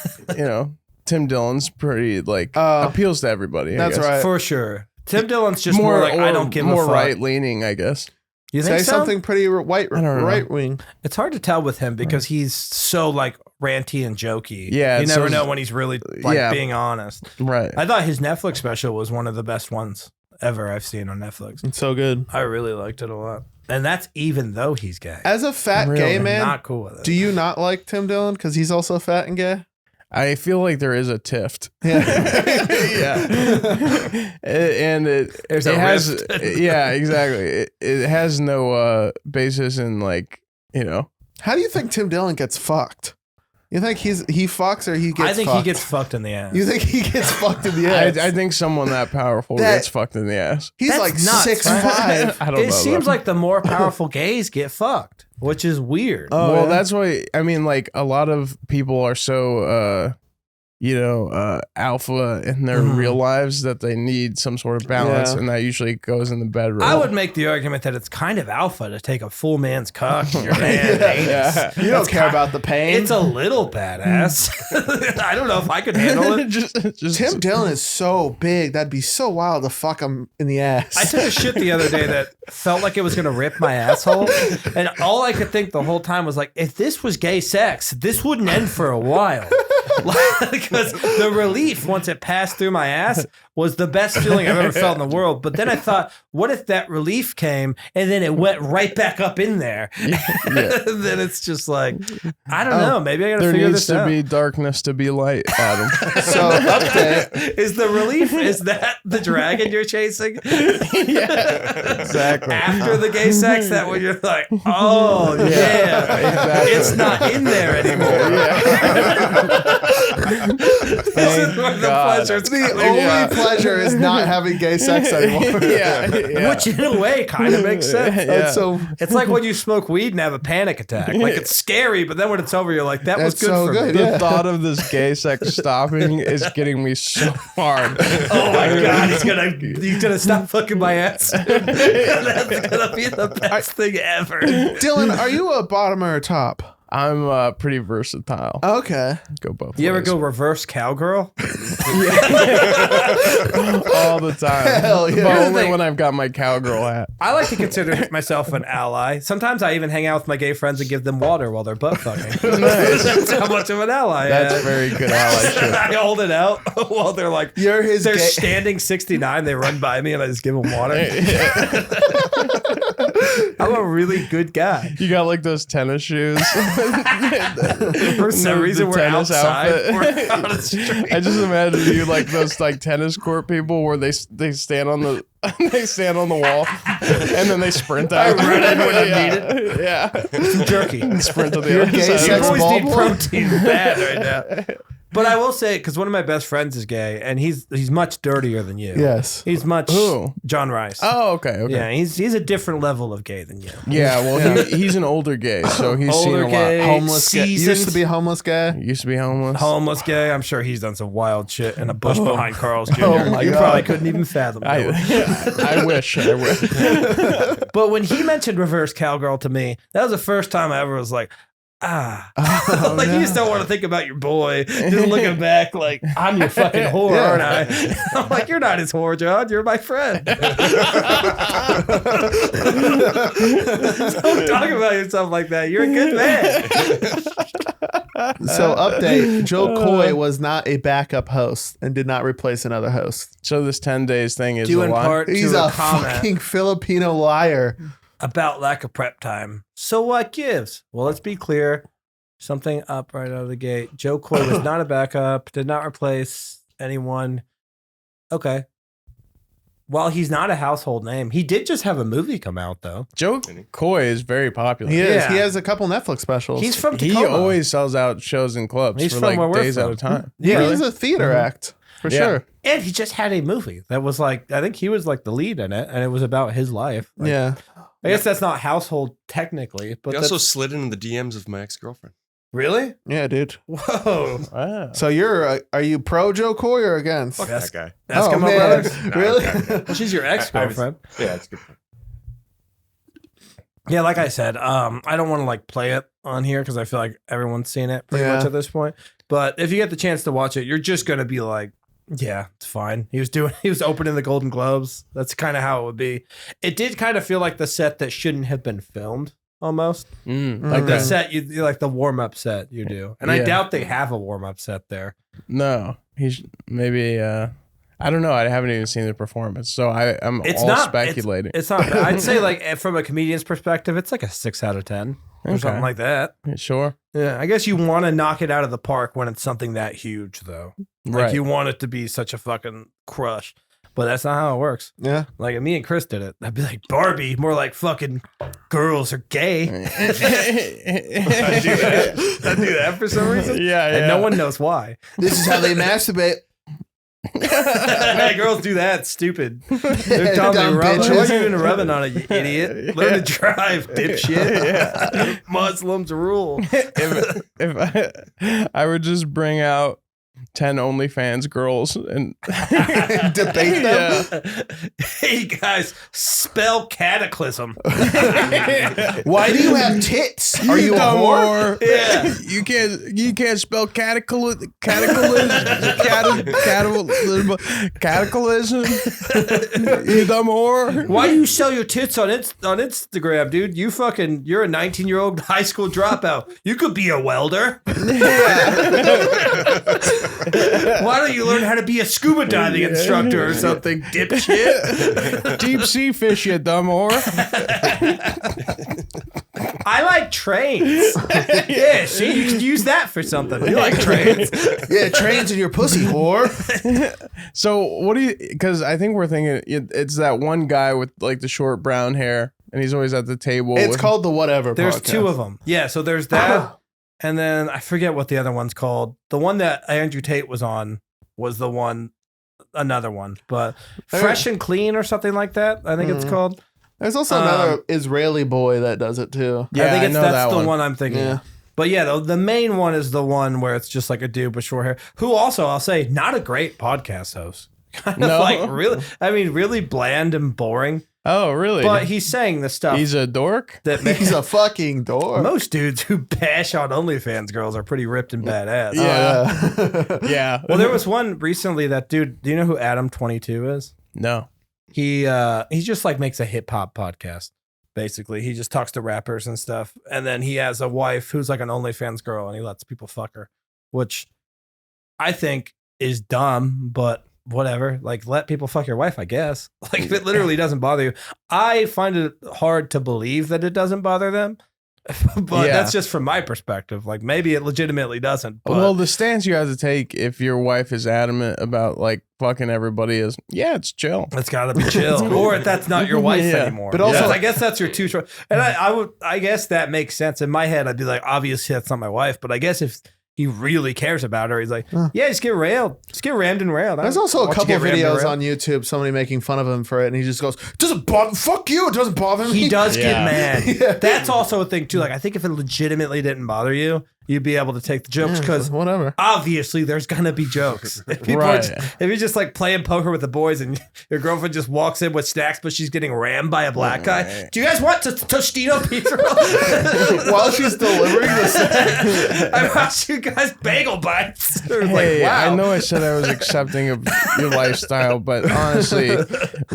Speaker 4: Tim Dillon's pretty, like, appeals to everybody.
Speaker 2: That's right.
Speaker 1: For sure. Tim Dillon's just more like, I don't give a fuck.
Speaker 4: More right-leaning, I guess.
Speaker 1: You think
Speaker 2: Say
Speaker 1: so?
Speaker 2: something pretty right wing.
Speaker 1: It's hard to tell with him because he's so like ranty and jokey.
Speaker 4: Yeah.
Speaker 1: You never know when he's really like being honest.
Speaker 4: Right.
Speaker 1: I thought his Netflix special was one of the best ones ever I've seen on Netflix.
Speaker 2: It's so good.
Speaker 1: I really liked it a lot. And that's even though he's gay.
Speaker 2: As a fat gay man,
Speaker 1: not cool with it.
Speaker 2: Do you not like Tim Dillon because he's also fat and gay?
Speaker 4: I feel like there is a tift.
Speaker 2: Yeah.
Speaker 4: And
Speaker 1: There's
Speaker 4: it
Speaker 1: a
Speaker 4: has,
Speaker 1: rift.
Speaker 4: yeah, exactly. It has no basis in like,
Speaker 2: How do you think Tim Dillon gets fucked? You think he fucks or he gets fucked?
Speaker 1: I think he gets fucked in the ass.
Speaker 2: You think he gets fucked in the ass?
Speaker 4: I think someone that powerful gets fucked in the ass.
Speaker 2: He's
Speaker 1: That's
Speaker 2: like
Speaker 1: nuts,
Speaker 2: 6'5".
Speaker 1: right?
Speaker 4: I don't know.
Speaker 1: It seems
Speaker 4: though.
Speaker 1: like the more powerful gays get fucked, which is weird.
Speaker 2: Oh,
Speaker 4: well,
Speaker 2: yeah?
Speaker 4: that's why, I mean, like, a lot of people are so, alpha in their real lives that they need some sort of balance, and that usually goes in the bedroom.
Speaker 1: I would make the argument that it's kind of alpha to take a full man's cock in your hand. Anus.
Speaker 2: You don't care about the pain.
Speaker 1: It's a little badass. I don't know if I could handle it.
Speaker 4: just
Speaker 2: Tim Dillon is so big. That'd be so wild to fuck him in the ass.
Speaker 1: I took a shit the other day that felt like it was going to rip my asshole. And all I could think the whole time was like, if this was gay sex, this wouldn't end for a while. Because the relief once it passed through my ass was the best feeling I've ever felt in the world. But then I thought, what if that relief came and then it went right back up in there? Then it's just like, I don't know. Maybe I got to figure this out.
Speaker 4: There needs to be darkness to be light, Adam.
Speaker 2: So update.
Speaker 1: Is the relief, is that the dragon you're chasing?
Speaker 4: Yeah, exactly.
Speaker 1: After the gay sex, that when you're like, oh yeah,
Speaker 4: exactly.
Speaker 1: it's not in there anymore. This is where the pleasure's
Speaker 2: The
Speaker 1: coming.
Speaker 2: only pleasure is not having gay sex anymore.
Speaker 4: yeah.
Speaker 1: Which in a way kind of makes sense.
Speaker 2: That's so.
Speaker 1: It's like when you smoke weed and have a panic attack. Like it's scary, but then when it's over, you're like, that was
Speaker 2: That's
Speaker 1: good
Speaker 2: so
Speaker 1: for
Speaker 2: good,
Speaker 1: me.
Speaker 2: yeah.
Speaker 4: The thought of this gay sex stopping is getting me so hard.
Speaker 1: Oh my god, he's gonna stop fucking my ass. That's gonna be the best thing ever.
Speaker 2: Dylan, are you a bottom or a top?
Speaker 4: I'm pretty versatile.
Speaker 2: Okay.
Speaker 4: Go both
Speaker 1: You ever
Speaker 4: ways.
Speaker 1: go reverse cowgirl?
Speaker 4: all the time?
Speaker 2: Hell yeah.
Speaker 4: But
Speaker 1: Here's the
Speaker 4: only
Speaker 1: thing.
Speaker 4: when I've got my cowgirl hat.
Speaker 1: I like to consider myself an ally. Sometimes I even hang out with my gay friends and give them water while they're butt fucking.
Speaker 4: Nice.
Speaker 1: That's how much of an ally I
Speaker 4: That's
Speaker 1: am.
Speaker 4: very good allyship.
Speaker 1: I hold it out while they're like,
Speaker 2: You're his
Speaker 1: they're
Speaker 2: gay-
Speaker 1: standing 69. They run by me and I just give them water. I'm a really good guy.
Speaker 4: You got like those tennis shoes.
Speaker 1: For some reason, we're
Speaker 4: tennis
Speaker 1: outside.
Speaker 4: outfit.
Speaker 1: We're on a street.
Speaker 4: I just imagine you like those like tennis court people where they stand on the wall and then they sprint out.
Speaker 1: I run in when I
Speaker 4: need it. Yeah.
Speaker 1: Some jerky.
Speaker 4: Sprint to the
Speaker 2: You're
Speaker 4: other
Speaker 2: gay
Speaker 4: side.
Speaker 1: You
Speaker 2: sex
Speaker 1: always
Speaker 2: ball
Speaker 1: need
Speaker 2: boy?
Speaker 1: protein bad right now. But I will say, because one of my best friends is gay, and he's much dirtier than you.
Speaker 2: Yes.
Speaker 1: He's much
Speaker 4: Who?
Speaker 1: John Rice.
Speaker 4: Oh, okay.
Speaker 1: Yeah, he's a different level of gay than you.
Speaker 4: Yeah, well, he's an older gay, so he's seen
Speaker 1: Older
Speaker 4: a
Speaker 1: gay.
Speaker 4: lot.
Speaker 2: Homeless guy. You used
Speaker 1: Seasoned.
Speaker 2: to be a homeless guy.
Speaker 4: Used to be homeless.
Speaker 1: Homeless gay. I'm sure he's done some wild shit in a bush behind Carl's Jr.
Speaker 2: Oh my
Speaker 1: you
Speaker 2: God.
Speaker 1: probably couldn't even fathom it.
Speaker 4: I wish.
Speaker 1: But when he mentioned reverse cowgirl to me, that was the first time I ever was like, Like you just don't want to think about your boy. Just looking back, like I'm your fucking whore, aren't I? I'm like, you're not his whore, John. You're my friend. Don't talk about yourself like that. You're a good man.
Speaker 2: So update: Joe Coy was not a backup host and did not replace another host.
Speaker 4: So this 10 days thing is
Speaker 1: Due
Speaker 4: a
Speaker 1: in
Speaker 4: lie.
Speaker 1: part
Speaker 2: He's
Speaker 1: to
Speaker 2: a
Speaker 1: a comment
Speaker 2: fucking Filipino liar.
Speaker 1: about lack of prep time. So what gives? Well, let's be clear. Something up right out of the gate. Joe Coy was not a backup, did not replace anyone. Okay. While he's not a household name, he did just have a movie come out, though.
Speaker 4: Joe Coy is very popular.
Speaker 2: He is.
Speaker 1: Yeah.
Speaker 2: He has a couple Netflix specials.
Speaker 1: He's from
Speaker 4: He
Speaker 1: Tacoma.
Speaker 4: always sells out shows in clubs
Speaker 1: He's
Speaker 4: for
Speaker 1: from where
Speaker 4: like
Speaker 1: we're
Speaker 4: days
Speaker 1: from.
Speaker 4: at a time.
Speaker 1: Yeah.
Speaker 2: He's a theater act for
Speaker 4: Yeah.
Speaker 2: sure.
Speaker 1: And he just had a movie that was like, I think he was like the lead in it, and it was about his life. Like,
Speaker 2: Yeah.
Speaker 1: I guess that's not household technically, but
Speaker 3: He also
Speaker 1: that's-
Speaker 3: slid into the DMs of my ex-girlfriend.
Speaker 1: Really?
Speaker 2: Yeah, dude.
Speaker 1: Whoa.
Speaker 4: Wow.
Speaker 2: So are you pro Joe Coy or against?
Speaker 3: Fuck
Speaker 1: That's-
Speaker 3: that guy.
Speaker 1: That's come
Speaker 2: man.
Speaker 1: brothers.
Speaker 2: Really?
Speaker 1: Well, she's your ex-girlfriend.
Speaker 3: Yeah, it's good.
Speaker 1: Yeah, like I said, I don't want to like play it on here because I feel like everyone's seen it pretty much
Speaker 2: Yeah.
Speaker 1: at this point. But if you get the chance to watch it, you're just gonna be like, yeah, it's fine. He was opening the Golden Globes. That's kind of how it would be. It did kind of feel like the set that shouldn't have been filmed almost. Like the
Speaker 2: Okay.
Speaker 1: set you like the warm-up set you do. And I
Speaker 4: Yeah.
Speaker 1: doubt they have a warm-up set there.
Speaker 4: No, he's maybe. I don't know. I haven't even seen the performance, so I'm
Speaker 1: It's
Speaker 4: all
Speaker 1: not
Speaker 4: speculating.
Speaker 1: It's not bad. I'd say like from a comedian's perspective, it's like a 6 out of 10 or
Speaker 4: Okay.
Speaker 1: something like that.
Speaker 4: Sure,
Speaker 1: Yeah, I guess you want to knock it out of the park when it's something that huge, though. Like
Speaker 4: right?
Speaker 1: you want it to be such a fucking crush, but that's not how it works.
Speaker 2: Yeah.
Speaker 1: Like if me and Chris did it, I'd be like Barbie, more like fucking girls are gay. I do that for some reason,
Speaker 4: Yeah,
Speaker 1: and no one knows why.
Speaker 2: This is how they masturbate.
Speaker 1: Girls do that. It's stupid. They're dumb. They
Speaker 2: Dumb
Speaker 1: rub.
Speaker 2: bitches.
Speaker 1: Why are you even rubbing on it, you idiot? Learn to drive, dipshit. Muslims rule.
Speaker 4: if I would just bring out 10 OnlyFans girls and
Speaker 2: Debate them.
Speaker 1: Hey guys, spell cataclysm.
Speaker 2: Why do you have tits? Are you a
Speaker 4: dumb
Speaker 2: whore?
Speaker 1: Yeah.
Speaker 4: You can't spell cataclysm. You dumb whore.
Speaker 1: Why do you sell your tits on Instagram, dude? You're a 19-year-old high school dropout. You could be a welder. Why don't you learn how to be a scuba diving instructor or something, dipshit?
Speaker 4: Deep sea fish, you dumb whore.
Speaker 1: I like trains. Yeah, see, you could use that for something. You like trains.
Speaker 2: Yeah, trains in your pussy, whore.
Speaker 4: So what do you? Because I think we're thinking it's that one guy with like the short brown hair, and he's always at the table.
Speaker 2: It's called the whatever.
Speaker 1: There's
Speaker 2: podcast.
Speaker 1: 2 of them. Yeah, so there's that. And then I forget what the other one's called. The one that Andrew Tate was on was another one. But Fresh and Clean or something like that, I think it's called.
Speaker 2: There's also another Israeli boy that does it too.
Speaker 4: Yeah,
Speaker 1: I think
Speaker 4: know
Speaker 1: that's
Speaker 4: that
Speaker 1: the
Speaker 4: one.
Speaker 1: one I'm thinking
Speaker 2: Yeah.
Speaker 1: of. But yeah, the main one is the one where it's just like a dude with short hair, who also, I'll say, not a great podcast host. Kind of
Speaker 4: No?
Speaker 1: like really bland and boring.
Speaker 4: Oh, really?
Speaker 1: But he's saying the stuff
Speaker 4: He's a dork.
Speaker 1: that
Speaker 2: He's a fucking dork.
Speaker 1: most dudes who bash on OnlyFans girls are pretty ripped and badass.
Speaker 4: Yeah. Yeah.
Speaker 1: Well, there was one recently that dude. Do you know who Adam 22 is?
Speaker 4: No.
Speaker 1: He just like makes a hip hop podcast. Basically, he just talks to rappers and stuff, and then he has a wife who's like an OnlyFans girl, and he lets people fuck her, which I think is dumb, but whatever. Like, let people fuck your wife, I guess. Like, if it literally doesn't bother you, I find it hard to believe that it doesn't bother them. But
Speaker 4: Yeah.
Speaker 1: that's just from my perspective. Like, maybe it legitimately doesn't. But
Speaker 4: Well, the stance you have to take if your wife is adamant about like fucking everybody is, yeah, it's chill.
Speaker 1: it's got to be chill, or if that's not your wife
Speaker 4: Yeah.
Speaker 1: anymore.
Speaker 2: But also-
Speaker 1: Because I guess that's your two choice. And I guess that makes sense in my head. I'd be like, obviously that's not my wife. But I guess if he really cares about her, he's like, yeah, just get railed, just get rammed and railed.
Speaker 2: There's also a
Speaker 1: Why don't
Speaker 2: couple
Speaker 1: you get rammed and
Speaker 2: videos
Speaker 1: railed?
Speaker 2: on YouTube, somebody making fun of him for it, and he just goes, "Doesn't bother, fuck you, it doesn't bother me."
Speaker 1: He does get
Speaker 4: Yeah.
Speaker 1: mad.
Speaker 2: Yeah.
Speaker 1: That's also a thing too. Like, I think if it legitimately didn't bother you you'd be able to take the jokes because
Speaker 2: whatever.
Speaker 1: obviously there's gonna be jokes. If you're just like playing poker with the boys and your girlfriend just walks in with snacks, but she's getting rammed by a black guy. Do you guys want Tostino pizza roll?
Speaker 2: While she's delivering the snack.
Speaker 1: I watched you guys bagel bites.
Speaker 4: Hey,
Speaker 1: wow.
Speaker 4: I know I said I was accepting of your lifestyle, but honestly,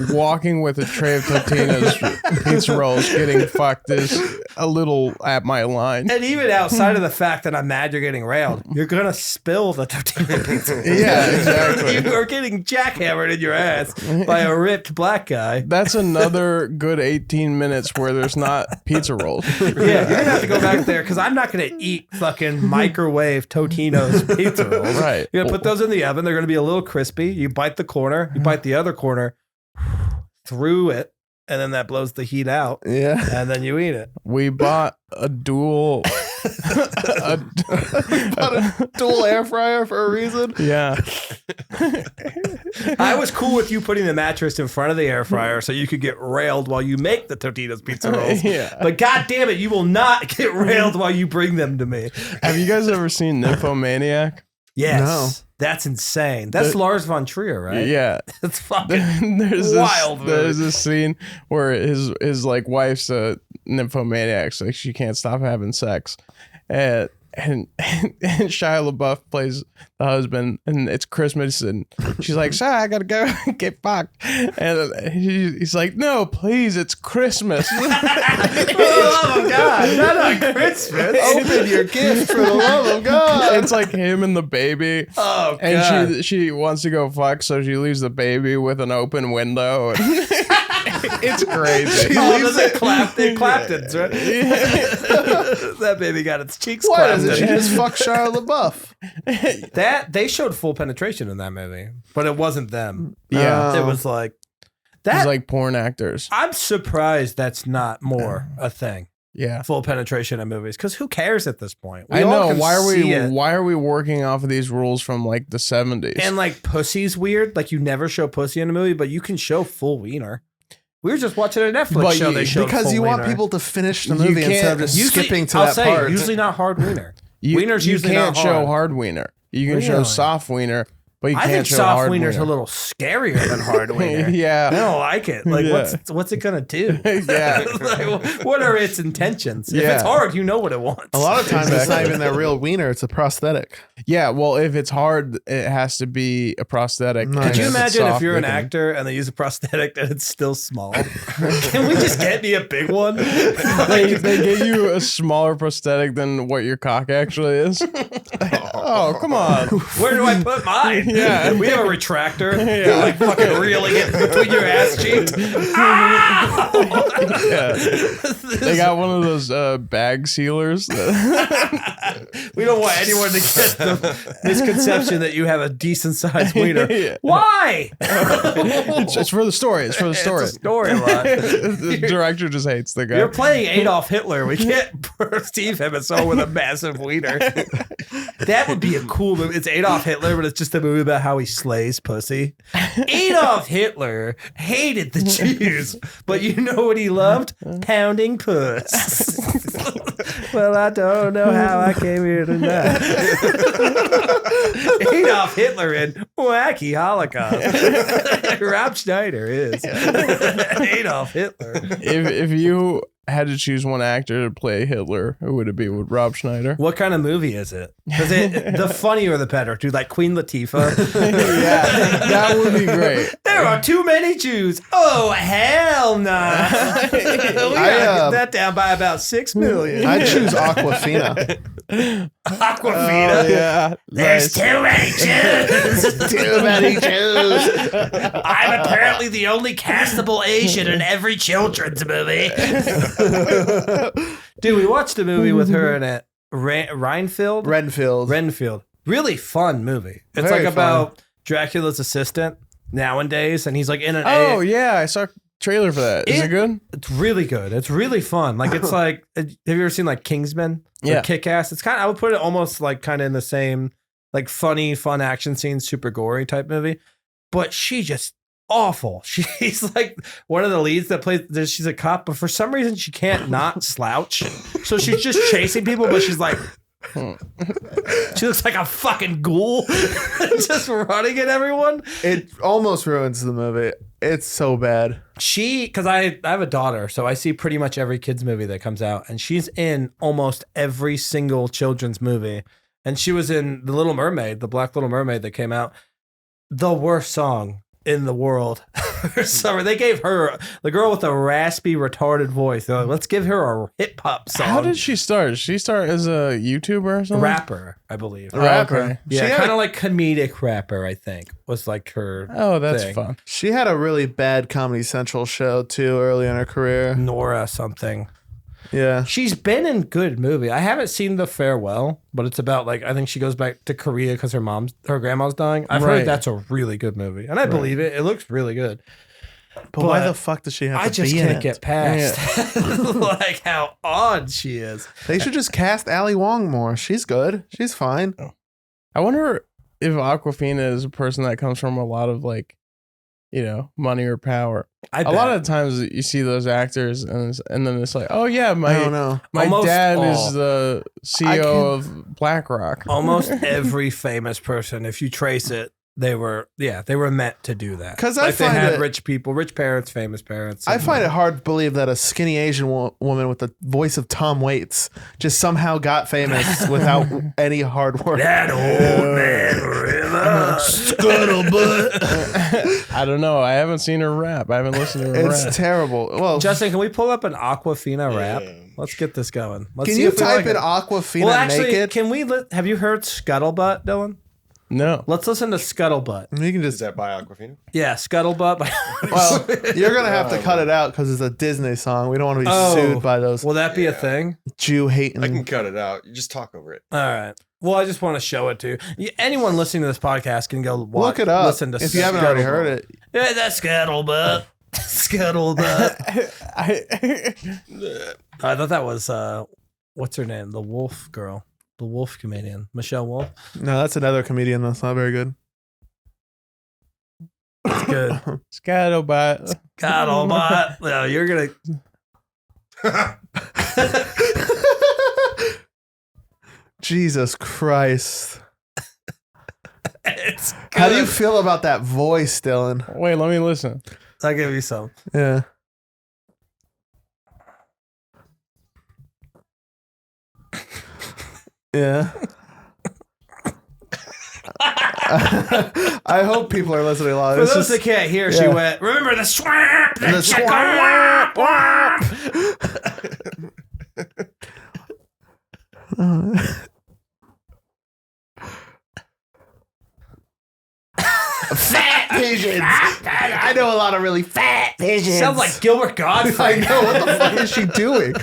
Speaker 4: walking with a tray of Totino's pizza rolls getting fucked is a little at my line.
Speaker 1: And even outside of the fact that I'm mad you're getting railed, you're gonna spill the Totino pizza.
Speaker 4: Yeah, exactly.
Speaker 1: You are getting jackhammered in your ass by a ripped black guy.
Speaker 4: That's another good 18 minutes where there's not pizza rolls.
Speaker 1: Yeah, you're gonna have to go back there because I'm not gonna eat fucking microwave Totino's pizza rolls.
Speaker 4: Right.
Speaker 1: You're gonna put those in the oven. They're gonna be a little crispy. You bite the corner, you bite the other corner through it, and then that blows the heat out.
Speaker 2: Yeah.
Speaker 1: And then you eat it.
Speaker 4: We bought a dual
Speaker 2: Dual air fryer for a reason.
Speaker 4: Yeah.
Speaker 1: I was cool with you putting the mattress in front of the air fryer so you could get railed while you make the Totino's pizza rolls.
Speaker 4: Yeah.
Speaker 1: But god damn it, you will not get railed while you bring them to me.
Speaker 4: Have you guys ever seen Nymphomaniac?
Speaker 1: Yes.
Speaker 2: No.
Speaker 1: That's insane. That's Lars von Trier, right?
Speaker 4: Yeah.
Speaker 1: That's fucking
Speaker 4: there's
Speaker 1: wild.
Speaker 4: There's this scene where his like wife's a nymphomaniac, so she can't stop having sex. And Shia LaBeouf plays the husband, and it's Christmas, and she's like, "Shia, I gotta go get fucked," and he's like, "No, please, it's Christmas."
Speaker 1: For the love of God, not on Christmas.
Speaker 2: Open your gift for the love of God.
Speaker 4: It's like him and the baby.
Speaker 1: Oh, God.
Speaker 4: And she wants to go fuck, so she leaves the baby with an open window. It's crazy.
Speaker 1: Clapton's, right? That baby got its cheeks
Speaker 2: Why
Speaker 1: clapped.
Speaker 2: doesn't she just fuck Shia LaBeouf?
Speaker 1: That they showed full penetration in that movie, but it wasn't them.
Speaker 4: Yeah.
Speaker 1: It was like
Speaker 4: It's
Speaker 1: that.
Speaker 4: like porn actors.
Speaker 1: I'm surprised that's not more a thing.
Speaker 4: Yeah.
Speaker 1: Full penetration in movies, because who cares at this point?
Speaker 4: I
Speaker 1: all
Speaker 4: know.
Speaker 1: can
Speaker 4: Why
Speaker 1: see it.
Speaker 4: are we working off of these rules from like the 70s?
Speaker 1: And like pussy's weird. Like you never show pussy in a movie, but you can show full wiener. We were just watching a Netflix
Speaker 4: But
Speaker 1: show. They showed
Speaker 2: Because
Speaker 1: full
Speaker 2: you want
Speaker 1: wiener.
Speaker 2: people to finish the
Speaker 4: You
Speaker 2: movie
Speaker 4: can't-
Speaker 2: instead of just
Speaker 1: Usually-
Speaker 2: skipping to
Speaker 1: I'll
Speaker 2: that
Speaker 1: say,
Speaker 2: part.
Speaker 1: usually not hard wiener. Wiener's
Speaker 4: you
Speaker 1: usually
Speaker 4: can't
Speaker 1: not
Speaker 4: show
Speaker 1: hard.
Speaker 4: hard wiener. You can show
Speaker 1: Really?
Speaker 4: soft wiener, but you
Speaker 1: I
Speaker 4: can't
Speaker 1: think
Speaker 4: show
Speaker 1: soft
Speaker 4: hard
Speaker 1: wiener's
Speaker 4: wiener.
Speaker 1: a little scarier than hard wiener. I
Speaker 4: Yeah.
Speaker 1: don't like it. Like,
Speaker 4: Yeah.
Speaker 1: what's it gonna do?
Speaker 4: Yeah.
Speaker 1: Like, what are its intentions? If
Speaker 4: Yeah.
Speaker 1: it's hard, you know what it wants.
Speaker 2: A lot of times it's not
Speaker 4: Exactly.
Speaker 2: even that real wiener, it's a prosthetic.
Speaker 4: Yeah, well, if it's hard, it has to be a prosthetic.
Speaker 2: Nice.
Speaker 1: Could you
Speaker 4: And if it's
Speaker 1: imagine if
Speaker 4: soft,
Speaker 1: you're an
Speaker 4: they can-
Speaker 1: actor and they use a prosthetic and it's still small? Can we just get me a big one?
Speaker 4: They get you a smaller prosthetic than what your cock actually is. Oh, come on.
Speaker 1: Where do I put mine?
Speaker 4: Yeah.
Speaker 1: We have a retractor. You're like fucking reeling it between your ass cheeks.
Speaker 4: Yeah. They got one of those bag sealers.
Speaker 1: We don't want anyone to get the misconception that you have a decent sized wiener.
Speaker 4: Yeah.
Speaker 1: Why?
Speaker 4: It's for the story. It's for the story.
Speaker 1: It's a storyline.
Speaker 4: The director just hates the guy.
Speaker 1: You're playing Adolf Hitler. We can't perceive him as someone with a massive wiener. That would be a cool movie. It's Adolf Hitler, but it's just a movie about how he slays pussy. Adolf Hitler hated the Jews, but you know what he loved? Pounding puss. Well, I don't know how I came here tonight. Adolf Hitler in Wacky Holocaust. Rob Schneider is Adolf Hitler.
Speaker 4: If you had to choose one actor to play Hitler, who would it be? Would Rob Schneider?
Speaker 1: What kind of movie is it? Because the funnier the better. Dude, like Queen Latifah.
Speaker 4: Yeah, that would be great.
Speaker 1: There are too many Jews. Oh, hell no. We gotta get that down by about 6 million.
Speaker 2: I'd choose Aquafina.
Speaker 1: Aquafina.
Speaker 4: Oh, yeah.
Speaker 1: There's
Speaker 4: Nice.
Speaker 1: too many Jews.
Speaker 2: Too many Jews.
Speaker 1: I'm apparently the only castable Asian in every children's movie. Dude, we watched a movie with her in it. Renfield?
Speaker 2: Renfield.
Speaker 1: Really fun movie. It's
Speaker 2: Very
Speaker 1: like about Dracula's assistant nowadays, and he's like in an
Speaker 4: Oh, yeah. I saw a trailer for that. Is it good?
Speaker 1: It's really good. It's really fun. Like it's like, have you ever seen like Kingsman?
Speaker 4: Yeah.
Speaker 1: Or Kick-Ass? It's kind of, I would put it almost like kind of in the same, like funny, fun action scenes, super gory type movie. But she just awful. She's like one of the leads that plays. She's a cop, but for some reason she can't not slouch. So she's just chasing people, but she's like She looks like a fucking ghoul, just running at everyone.
Speaker 2: It almost ruins the movie. It's so bad.
Speaker 1: Because I have a daughter, so I see pretty much every kids movie that comes out, and she's in almost every single children's movie. And she was in The Little Mermaid, the Black Little Mermaid that came out. The worst song in the world for summer. They gave her, the girl with the raspy, retarded voice. They're like, let's give her a hip hop song.
Speaker 4: How did she start? Did she start as a YouTuber or something?
Speaker 1: Rapper, I believe.
Speaker 2: Rapper.
Speaker 4: Okay.
Speaker 1: Yeah, kind of like comedic rapper, I think, was like her
Speaker 4: Oh, that's
Speaker 1: thing.
Speaker 4: fun.
Speaker 2: She had a really bad Comedy Central show too early in her career.
Speaker 1: Nora something.
Speaker 2: Yeah.
Speaker 1: She's been in good movie. I haven't seen The Farewell, but it's about like, I think she goes back to Korea because her grandma's dying. I've
Speaker 4: Right.
Speaker 1: heard that's a really good movie, and I believe it. It looks really good.
Speaker 2: But why the fuck does she have to
Speaker 1: I just
Speaker 2: be in
Speaker 1: can't
Speaker 2: it?
Speaker 1: get past like how odd she is.
Speaker 2: They should just cast Ali Wong more. She's good. She's fine.
Speaker 4: I wonder if Aquafina is a person that comes from a lot of like, money or power.
Speaker 1: A
Speaker 4: A lot of times you see those actors and then it's like, oh yeah,
Speaker 2: I don't know.
Speaker 4: my
Speaker 1: Almost
Speaker 4: dad
Speaker 1: all.
Speaker 4: is the CEO of BlackRock.
Speaker 1: almost every famous person, if you trace it, they were meant to do that.
Speaker 2: 'Cause I
Speaker 1: like they
Speaker 2: find
Speaker 1: had
Speaker 2: it-
Speaker 1: rich people, rich parents, famous parents.
Speaker 2: I find it hard to believe that a skinny Asian woman with the voice of Tom Waits just somehow got famous without any hard work.
Speaker 1: that old man river scuttlebutt.
Speaker 4: I don't know. I haven't seen her rap. I haven't listened to her
Speaker 2: It's
Speaker 4: rap.
Speaker 2: terrible. Well,
Speaker 1: Justin, can we pull up an Aquafina rap? Let's get this going. Let's
Speaker 2: can
Speaker 1: see
Speaker 2: you
Speaker 1: if we
Speaker 2: type
Speaker 1: like
Speaker 2: in
Speaker 1: it.
Speaker 2: Aquafina
Speaker 1: Well, actually,
Speaker 2: naked?
Speaker 1: can we? Have you heard Scuttlebutt, Dylan?
Speaker 4: No.
Speaker 1: Let's listen to Scuttlebutt.
Speaker 2: You can
Speaker 3: Is
Speaker 2: just.
Speaker 3: that by Aquafina?
Speaker 1: Yeah, Scuttlebutt. By
Speaker 2: Well, you're gonna have to cut it out because it's a Disney song. We don't want to be sued by those
Speaker 1: Will that be a thing?
Speaker 2: Jew hating.
Speaker 3: I can cut it out. You just talk over it.
Speaker 1: All right. Well, I just want to show it to you. Anyone listening to this podcast can go watch,
Speaker 2: Look it up
Speaker 1: Listen to
Speaker 2: if you haven't already
Speaker 1: Scuttlebutt.
Speaker 2: heard it.
Speaker 1: Yeah, that's Scuttlebutt. Scuttlebutt. I thought that was what's her name? The Wolf girl, the Wolf comedian, Michelle Wolf.
Speaker 2: No, that's another comedian that's not very good.
Speaker 1: It's good.
Speaker 4: Scatterbot.
Speaker 1: Scuttlebutt. No, you're gonna.
Speaker 2: Jesus Christ.
Speaker 1: It's good.
Speaker 2: How do you feel about that voice, Dylan?
Speaker 4: Wait, let me listen.
Speaker 1: I'll give you some.
Speaker 2: Yeah. Yeah. I hope people are listening live.
Speaker 1: For
Speaker 2: It's
Speaker 1: those
Speaker 2: just-
Speaker 1: that can't hear, she
Speaker 2: yeah.
Speaker 1: went, remember the swamp?
Speaker 2: The
Speaker 1: swamp,
Speaker 2: fat pigeons. I know a lot of really fat pigeons.
Speaker 1: Sounds like Gilbert Godfrey.
Speaker 2: I know. What the fuck is she doing?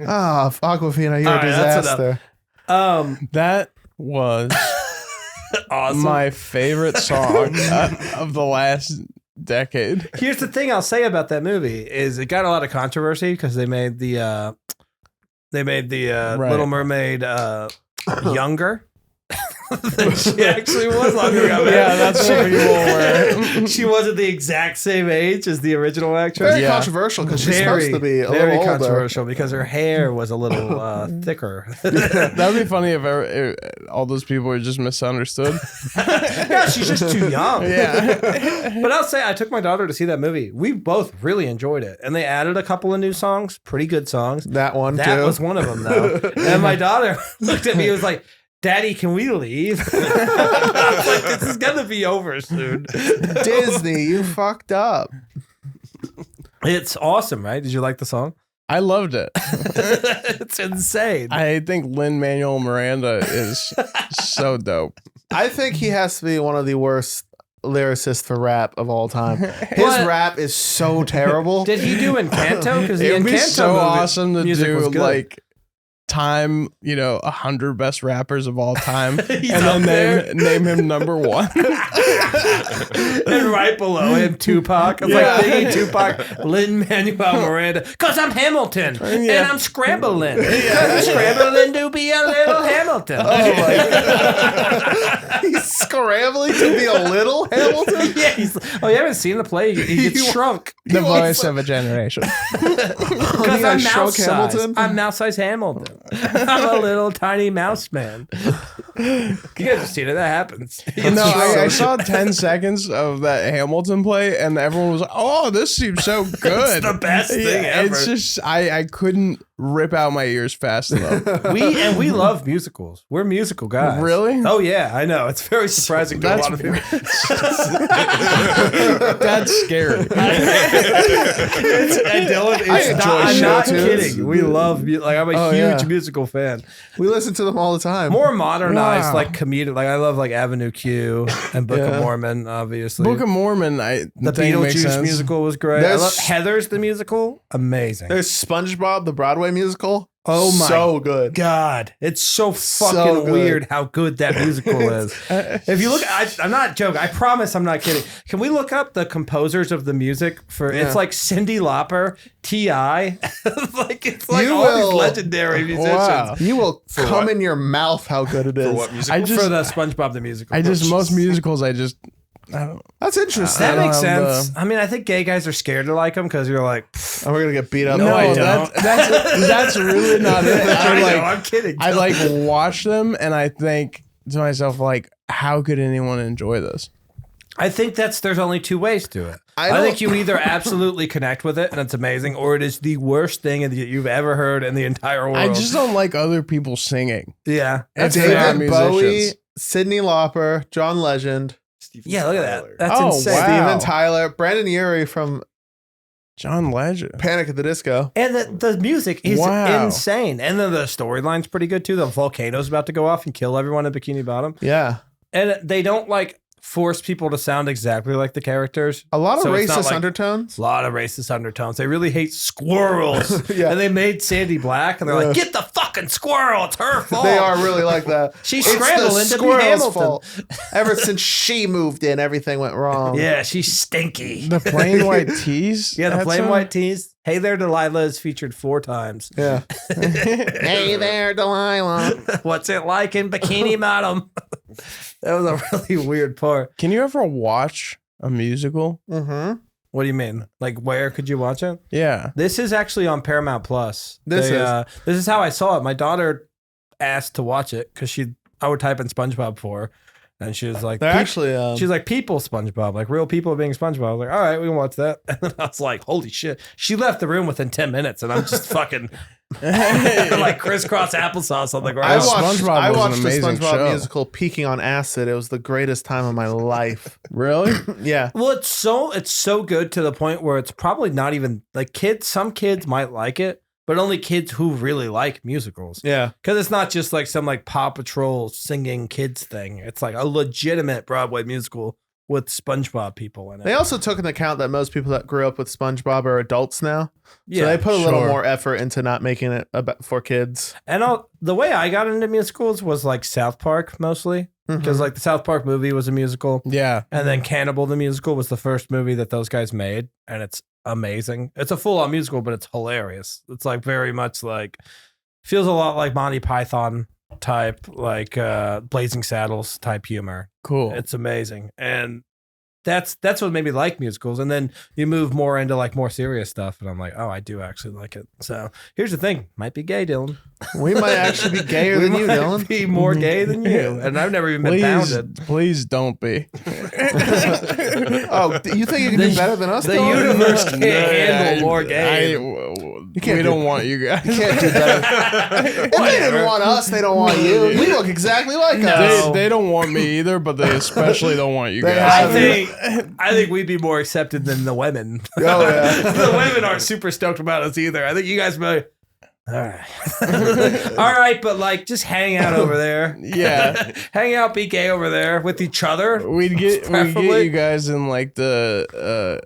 Speaker 2: Ah, Aquafina, you're
Speaker 1: All
Speaker 2: a
Speaker 1: right, that's
Speaker 2: disaster.
Speaker 4: That was
Speaker 1: Awesome.
Speaker 4: my favorite song of the last decade.
Speaker 1: Here's the thing I'll say about that movie is it got a lot of controversy because they made the
Speaker 4: Right.
Speaker 1: Little Mermaid younger than she actually was.
Speaker 4: Yeah, that's what people were.
Speaker 1: She wasn't the exact same age as the original actress.
Speaker 2: Very
Speaker 4: Yeah.
Speaker 2: controversial because she's supposed to be a
Speaker 1: very
Speaker 2: little older.
Speaker 1: controversial because her hair was a little thicker.
Speaker 4: That'd be funny if all those people were just misunderstood.
Speaker 1: Yeah, she's just too young.
Speaker 4: Yeah.
Speaker 1: But I'll say I took my daughter to see that movie. We both really enjoyed it. And they added a couple of new songs, pretty good songs.
Speaker 2: That one
Speaker 1: That
Speaker 2: too.
Speaker 1: was one of them, though. And my daughter looked at me and was like, Daddy, can we leave? I was like, this is going to be over soon.
Speaker 2: Disney, you fucked up.
Speaker 1: It's awesome, right? Did you like the song?
Speaker 4: I loved it.
Speaker 1: It's insane.
Speaker 4: I think Lin-Manuel Miranda is so dope.
Speaker 2: I think he has to be one of the worst lyricists for rap of all time. His
Speaker 1: What?
Speaker 2: rap is so terrible.
Speaker 1: Did he do Encanto? Because the
Speaker 4: It would be
Speaker 1: Encanto
Speaker 4: so
Speaker 1: movie
Speaker 4: awesome to
Speaker 1: music was
Speaker 4: do
Speaker 1: good.
Speaker 4: like time, 100 best rappers of all time,
Speaker 1: He's
Speaker 4: and
Speaker 1: up
Speaker 4: then name him number one.
Speaker 1: And right below him, Tupac. I was like, Biggie, Tupac, Lin-Manuel Miranda. Because I'm Hamilton. And I'm scrambling. 'Cause I'm scrambling to be a little Hamilton. Hamilton.
Speaker 2: Oh my God. He's scrambling to be a little Hamilton.
Speaker 1: Yeah, you haven't seen the play? He gets shrunk.
Speaker 4: The voice of a generation.
Speaker 1: Because I'm mouse size.
Speaker 2: Hamilton?
Speaker 1: I'm mouse size Hamilton. I'm a little tiny mouse man. You guys have seen it. That happens.
Speaker 4: No, I saw 10 seconds of that Hamilton play, and everyone was like, "Oh, this seems so good."
Speaker 1: It's the best thing ever.
Speaker 4: It's just I couldn't rip out my ears fast enough.
Speaker 1: We love musicals. We're musical guys.
Speaker 4: Really?
Speaker 1: Oh yeah, I know. It's very surprising to a lot of people.
Speaker 4: That's scary.
Speaker 1: And Dylan, I'm not kidding. We love I'm a huge musical fan.
Speaker 2: We listen to them all the time.
Speaker 1: More modernized, like comedic. Like I love like Avenue Q and Book of Mormon, obviously.
Speaker 4: Book of Mormon,
Speaker 1: the Beetlejuice musical was great. I love Heather's the musical, amazing.
Speaker 2: There's SpongeBob, the Broadway musical.
Speaker 1: Oh my
Speaker 2: so good.
Speaker 1: God, it's so fucking weird how good that musical is. If you look, I'm not joking. I promise I'm not kidding. Can we look up the composers of the music for? It's like Cyndi Lauper, T.I. like it's like these legendary musicians.
Speaker 2: Wow. You will come in your mouth how good it is.
Speaker 3: For what musical?
Speaker 1: For the SpongeBob the musical.
Speaker 4: Most musicals I don't.
Speaker 2: That's interesting.
Speaker 1: That makes sense. I mean, I think gay guys are scared to like them because you're like,
Speaker 2: we're gonna get beat up.
Speaker 1: No, I don't.
Speaker 4: That's really not it.
Speaker 1: I'm kidding.
Speaker 4: I like watch them and I think to myself like, how could anyone enjoy this?
Speaker 1: I think there's only two ways to it. I think you either absolutely connect with it and it's amazing, or it is the worst thing that you've ever heard in the entire world.
Speaker 4: I just don't like other people singing.
Speaker 1: Yeah,
Speaker 4: It's
Speaker 2: David Bowie, Cyndi Lauper, John Legend.
Speaker 1: Yeah, look at that. That's insane.
Speaker 4: Wow.
Speaker 2: Steven Tyler, Brandon Urie from
Speaker 4: John Legend.
Speaker 2: Panic at the Disco.
Speaker 1: And the music is insane. And then the storyline's pretty good too. The volcano's about to go off and kill everyone in Bikini Bottom.
Speaker 2: Yeah.
Speaker 1: And they don't like force people to sound exactly like the characters.
Speaker 2: A lot of racist undertones.
Speaker 1: A lot of racist undertones. They really hate squirrels. And they made Sandy black and they're like, get the fucking squirrel. It's her fault.
Speaker 2: They are really like that.
Speaker 1: She scrambled into the Hamilton.
Speaker 2: Fault. Ever since she moved in, everything went wrong.
Speaker 1: Yeah, she's stinky.
Speaker 4: The Plain White Tees?
Speaker 1: Yeah, the Plain White Tees. Hey There, Delilah is featured 4 times.
Speaker 2: Yeah. Hey there, Delilah.
Speaker 1: What's it like in Bikini Bottom? That was a really weird part.
Speaker 4: Can you ever watch a musical?
Speaker 2: Mm-hmm.
Speaker 1: What do you mean? Like, where could you watch it?
Speaker 4: Yeah.
Speaker 1: This is actually on Paramount Plus.
Speaker 2: This
Speaker 1: is how I saw it. My daughter asked to watch it because I would type in SpongeBob for her. And she was like, she's like, people SpongeBob, like real people being SpongeBob. I was like, all right, we can watch that. And then I was like, holy shit. She left the room within 10 minutes and I'm just fucking like crisscross applesauce on the ground.
Speaker 2: I watched the SpongeBob musical Peaking on Acid. It was the greatest time of my life.
Speaker 4: Really?
Speaker 2: Yeah.
Speaker 1: Well, it's so good to the point where it's probably not even like some kids might like it, but only kids who really like musicals.
Speaker 2: Yeah.
Speaker 1: Because it's not just like some like Paw Patrol singing kids thing. It's like a legitimate Broadway musical with SpongeBob people in it.
Speaker 2: They also took into account that most people that grew up with SpongeBob are adults now.
Speaker 1: Yeah,
Speaker 2: so they put a little more effort into not making it for kids.
Speaker 1: And the way I got into musicals was like South Park mostly. Because like the South Park movie was a musical.
Speaker 4: Yeah.
Speaker 1: And then Cannibal the Musical was the first movie that those guys made. And it's amazing. It's a full-on musical, but it's hilarious. It's like very much like, feels a lot like Monty Python type, like Blazing Saddles type humor.
Speaker 4: Cool.
Speaker 1: It's amazing. And that's what made me like musicals. And then you move more into like more serious stuff. And I'm like, oh, I do actually like it. So here's the thing. Might be gay, Dylan.
Speaker 2: We might actually be gayer than you, Dylan.
Speaker 1: Be more gay than you. And I've never even been pounded.
Speaker 4: Please don't be.
Speaker 2: Oh, you think you can do better than us?
Speaker 1: The universe can't handle more gay.
Speaker 4: We don't want you guys.
Speaker 2: You can't do better. If they didn't want us, they don't want you. We look exactly like us.
Speaker 4: They don't want me either, but they especially don't want you guys.
Speaker 1: I think we'd be more accepted than the women.
Speaker 2: Oh yeah.
Speaker 1: The women aren't super stoked about us either. I think you guys might. All right. All right, but like just hang out over there.
Speaker 4: Yeah.
Speaker 1: Hang out, be gay over there with each other.
Speaker 4: We'd get you guys in like the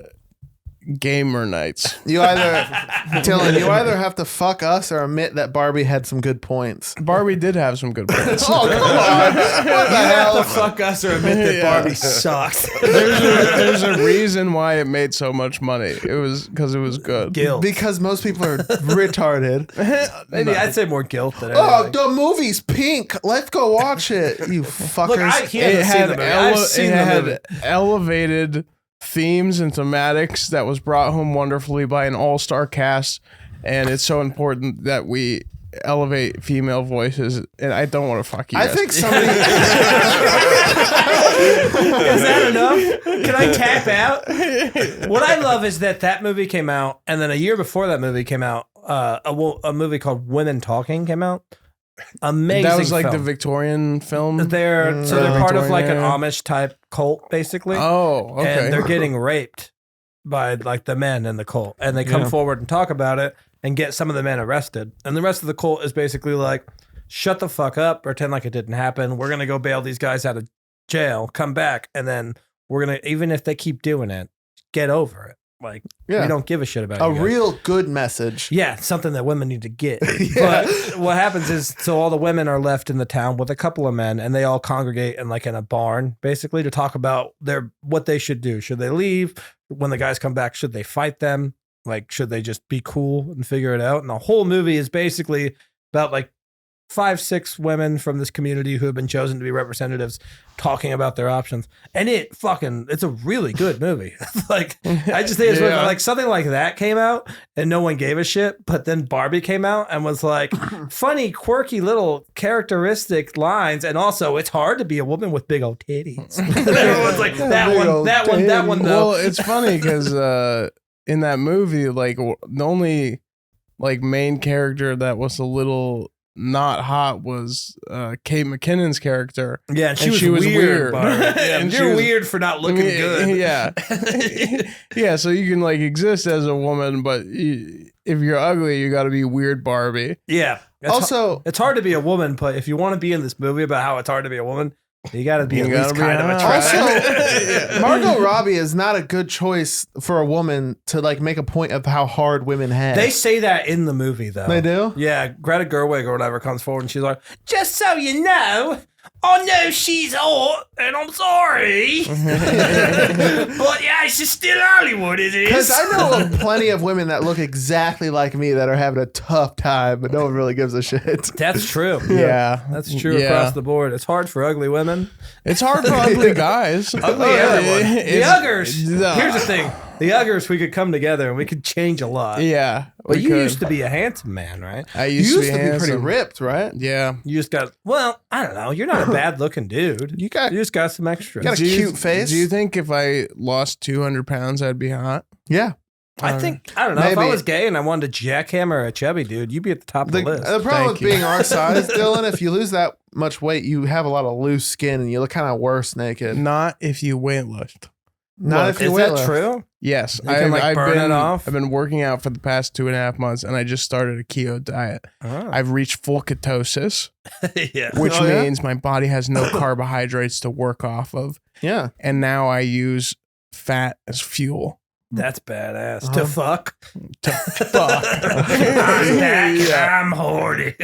Speaker 4: gamer nights.
Speaker 2: Dylan, you either have to fuck us or admit that Barbie had some good points.
Speaker 4: Barbie did have some good points.
Speaker 2: Oh, come on. What the hell?
Speaker 1: have to fuck us or admit that Barbie sucks.
Speaker 4: There's a reason why it made so much money. It was because it was good.
Speaker 1: Guilt.
Speaker 2: Because most people are retarded.
Speaker 1: Maybe I'd say more guilt than
Speaker 2: Oh,
Speaker 1: anything.
Speaker 2: the movie's pink. Let's go watch it, you fuckers.
Speaker 1: Look, he hasn't seen the movie. I've seen the movie.
Speaker 4: Elevated themes and thematics that was brought home wonderfully by an all-star cast, and it's so important that we elevate female voices. And I don't want to fuck you guys.
Speaker 2: I think somebody.
Speaker 1: Is that enough? Can I tap out? What I love is that movie came out, and then a year before that movie came out, a movie called Women Talking came out. Amazing.
Speaker 4: That was like
Speaker 1: film.
Speaker 4: the Victorian film.
Speaker 1: They're
Speaker 4: Victorian
Speaker 1: part of like an
Speaker 4: era.
Speaker 1: Amish type cult, basically.
Speaker 4: Oh, okay.
Speaker 1: And they're getting raped by like the men in the cult, and they come forward and talk about it and get some of the men arrested. And the rest of the cult is basically like, shut the fuck up, pretend like it didn't happen. We're gonna go bail these guys out of jail, come back, and then we're gonna, even if they keep doing it, get over it. Like, we don't give a shit about
Speaker 2: A
Speaker 1: you guys.
Speaker 2: real good message.
Speaker 1: Yeah, something that women need to get. But what happens is, so all the women are left in the town with a couple of men, and they all congregate in like in a barn, basically, to talk about what they should do. Should they leave? When the guys come back, should they fight them? Like, should they just be cool and figure it out? And the whole movie is basically about like 5-6 women from this community who have been chosen to be representatives talking about their options. And it's a really good movie. Like, I just think it's really, like, something like that came out and no one gave a shit, but then Barbie came out and was like, funny, quirky little characteristic lines, and also it's hard to be a woman with big old titties. Everyone's like, that one though.
Speaker 4: Well, it's funny because in that movie, like, the only like main character that was a little not hot was Kate McKinnon's character.
Speaker 1: Yeah, and she was weird. Yeah,
Speaker 4: And
Speaker 1: you're weird for not looking good.
Speaker 4: Yeah. Yeah, so you can like exist as a woman, but if you're ugly, you got to be weird Barbie.
Speaker 1: Yeah. It's hard to be a woman, but if you want to be in this movie about how it's hard to be a woman, you got to be at least kind of attractive.
Speaker 2: Also, Margot Robbie is not a good choice for a woman to like make a point of how hard women have.
Speaker 1: They say that in the movie, though.
Speaker 2: They do?
Speaker 1: Yeah, Greta Gerwig or whatever comes forward and she's like, just so you know, I know she's hot and I'm sorry. But yeah, it's just still Hollywood, it is.
Speaker 2: Because I know of plenty of women that look exactly like me that are having a tough time, but no one really gives a shit.
Speaker 1: That's true.
Speaker 4: Yeah.
Speaker 1: That's true across the board. It's hard for ugly women.
Speaker 4: It's hard for ugly guys.
Speaker 1: Ugly everyone. The uggers. Here's the thing. The uggers, we could come together and we could change a lot.
Speaker 4: Yeah.
Speaker 1: But you used to be a handsome man, right?
Speaker 4: I
Speaker 2: You
Speaker 4: used
Speaker 2: used to be pretty ripped, right?
Speaker 4: Yeah.
Speaker 1: You just got, well, I don't know. You're not a bad looking dude. You just got some extras.
Speaker 2: Got a cute face.
Speaker 4: Do you think if I lost 200 pounds, I'd be hot?
Speaker 2: Yeah.
Speaker 1: I don't know. If I was gay and I wanted to jackhammer a chubby dude, you'd be at the top of the list.
Speaker 2: The problem with being our size, Dylan, if you lose that much weight, you have a lot of loose skin and you look kind of worse naked.
Speaker 4: Not if you weightlift.
Speaker 2: Not if you
Speaker 1: Is that true?
Speaker 4: Yes.
Speaker 1: You can, like, burn it off?
Speaker 4: I've been working out for the past 2.5 months, and I just started a keto diet.
Speaker 1: Oh.
Speaker 4: I've reached full ketosis,
Speaker 1: Yeah.
Speaker 4: which means my body has no carbohydrates to work off of.
Speaker 2: Yeah.
Speaker 4: And now I use fat as fuel.
Speaker 1: That's badass. To fuck.
Speaker 4: Fuck.
Speaker 1: I'm back and I'm horny.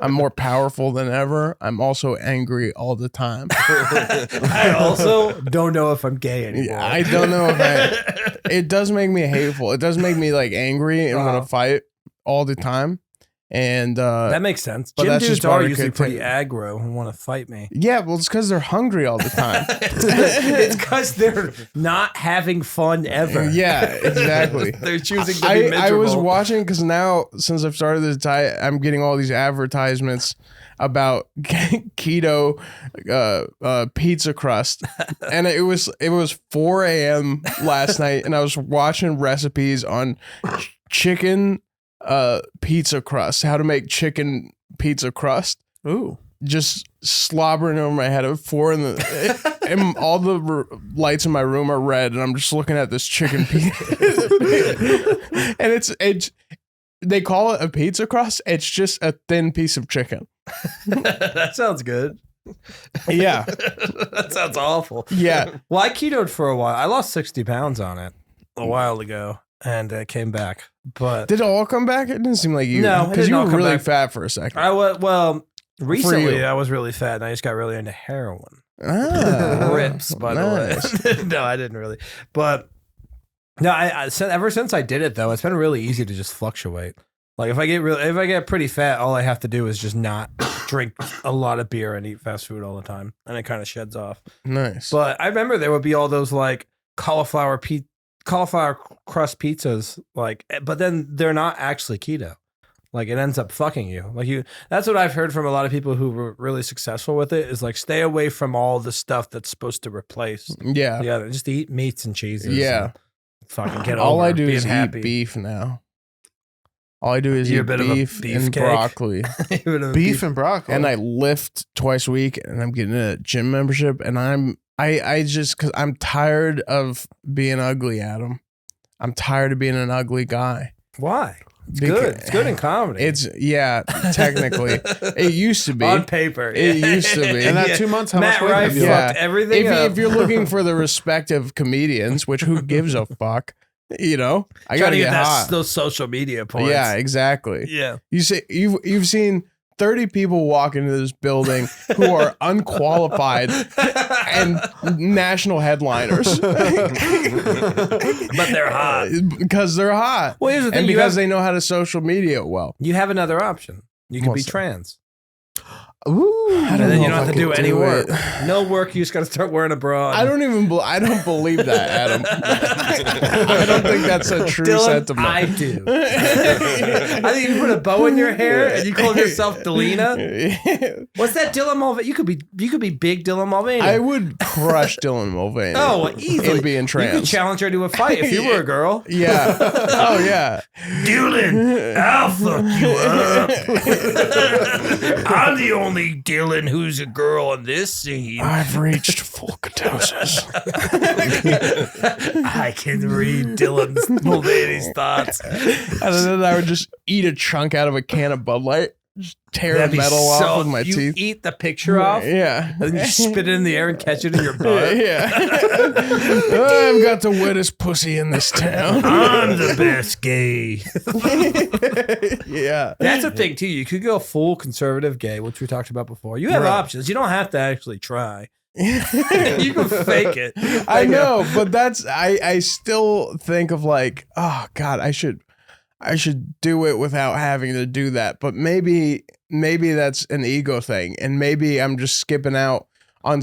Speaker 4: I'm more powerful than ever. I'm also angry all the time.
Speaker 1: I also don't know if I'm gay anymore.
Speaker 4: I don't know if it does make me hateful. It does make me like angry and want to fight all the time. And
Speaker 1: that makes sense.
Speaker 4: But
Speaker 1: Gym
Speaker 4: that's
Speaker 1: dudes
Speaker 4: just
Speaker 1: are
Speaker 4: body
Speaker 1: usually pretty
Speaker 4: content.
Speaker 1: aggro and want to fight me.
Speaker 4: Yeah, well, it's because they're hungry all the time.
Speaker 1: It's because they're not having fun ever.
Speaker 4: Yeah, exactly.
Speaker 1: They're choosing to be miserable.
Speaker 4: I was watching because now, since I've started this diet, I'm getting all these advertisements about keto pizza crust, and it was 4 a.m. last night, and I was watching recipes on chicken pizza crust, how to make chicken pizza crust.
Speaker 2: Ooh.
Speaker 4: Just slobbering over my head at 4 in the and all the lights in my room are red, and I'm just looking at this chicken pizza. And it's they call it a pizza crust. It's just a thin piece of chicken.
Speaker 1: That sounds good.
Speaker 4: Yeah.
Speaker 1: That sounds awful.
Speaker 4: Yeah.
Speaker 1: Well, I ketoed for a while. I lost 60 pounds on it. a while ago, and it came back. But
Speaker 4: Did it all come back? It didn't seem like you.
Speaker 1: No, it
Speaker 4: because
Speaker 1: did
Speaker 4: you
Speaker 1: not
Speaker 4: were
Speaker 1: come
Speaker 4: really
Speaker 1: back.
Speaker 4: fat for a second.
Speaker 1: I was recently.
Speaker 4: you.
Speaker 1: I was really fat, and I just got really into heroin.
Speaker 4: Ah,
Speaker 1: Rips, by
Speaker 4: nice.
Speaker 1: the way. No, I didn't really. But no, ever since I did it though, it's been really easy to just fluctuate. Like if I get pretty fat, all I have to do is just not drink a lot of beer and eat fast food all the time, and it kind of sheds off.
Speaker 4: Nice.
Speaker 1: But I remember there would be all those like cauliflower crust pizzas, like, but then they're not actually keto. Like it ends up fucking you. That's what I've heard from a lot of people who were really successful with it. Is like stay away from all the stuff that's supposed to replace.
Speaker 4: Yeah.
Speaker 1: Just eat meats and cheeses.
Speaker 4: Yeah.
Speaker 1: And fucking get
Speaker 4: All
Speaker 1: over
Speaker 4: I do
Speaker 1: being
Speaker 4: is
Speaker 1: happy.
Speaker 4: eat beef now. All I do is
Speaker 1: You're
Speaker 4: eat
Speaker 1: a bit of a
Speaker 4: beef and
Speaker 1: beefcake.
Speaker 4: broccoli.
Speaker 2: Beef and broccoli.
Speaker 4: And I lift twice a week, and I'm getting a gym membership, and I just because I'm tired of being ugly, Adam. I'm tired of being an ugly guy.
Speaker 1: Why? It's good. It's good in comedy.
Speaker 4: Technically. It used to be.
Speaker 1: On paper.
Speaker 4: It used to be.
Speaker 2: And that 2 months, how
Speaker 1: Matt
Speaker 2: much weight
Speaker 1: Rife
Speaker 2: have you
Speaker 1: fucked everything up.
Speaker 4: If you're looking for the respective comedians, which who gives a fuck, I
Speaker 1: Trying
Speaker 4: gotta
Speaker 1: to
Speaker 4: get hot.
Speaker 1: those social media points.
Speaker 4: Yeah, exactly.
Speaker 1: Yeah.
Speaker 4: You've seen 30 people walk into this building who are unqualified and national headliners.
Speaker 1: But they're hot.
Speaker 4: Because they're hot.
Speaker 1: Well, here's the thing.
Speaker 4: And because they know how to social media it well.
Speaker 1: You have another option. You can be
Speaker 4: What's that?
Speaker 1: trans.
Speaker 2: Ooh.
Speaker 1: And then you
Speaker 4: know
Speaker 1: don't have
Speaker 4: if
Speaker 1: to
Speaker 4: I
Speaker 1: do
Speaker 4: could
Speaker 1: any
Speaker 4: do
Speaker 1: work.
Speaker 4: it.
Speaker 1: No work. You just got to start wearing a bra.
Speaker 4: I don't believe that, Adam. I don't think that's a true
Speaker 1: Dylan,
Speaker 4: sentiment.
Speaker 1: I do. I think you put a bow in your hair and you call yourself Delina. What's that, Dylan Mulvaney? You could be big Dylan Mulvaney.
Speaker 4: I would crush Dylan Mulvaney.
Speaker 1: Oh, easily.
Speaker 4: In being
Speaker 1: You
Speaker 4: trans.
Speaker 1: could challenge her to a fight if you were a girl.
Speaker 4: Yeah. Oh, yeah.
Speaker 1: Dylan, I'll fuck you up. I'm the only Dylan who's a girl on this scene.
Speaker 4: I've reached full ketosis.
Speaker 1: I can read Dylan Mulvaney's thoughts.
Speaker 4: And then I would just eat a chunk out of a can of Bud Light, just tear
Speaker 1: That'd
Speaker 4: the
Speaker 1: be
Speaker 4: metal
Speaker 1: so-
Speaker 4: off with my
Speaker 1: you
Speaker 4: teeth.
Speaker 1: eat the picture off,
Speaker 4: Yeah.
Speaker 1: and then you spit it in the air and catch it in your butt.
Speaker 4: Yeah. I've got the wettest pussy in this town.
Speaker 1: I'm the best gay.
Speaker 4: Yeah.
Speaker 1: That's the thing too. You could go full conservative gay, which we talked about before. You have
Speaker 4: Right.
Speaker 1: options. You don't have to actually try. You can fake it.
Speaker 4: I know, but I still think of like, oh God, I should do it without having to do that. But maybe that's an ego thing, and maybe I'm just skipping out on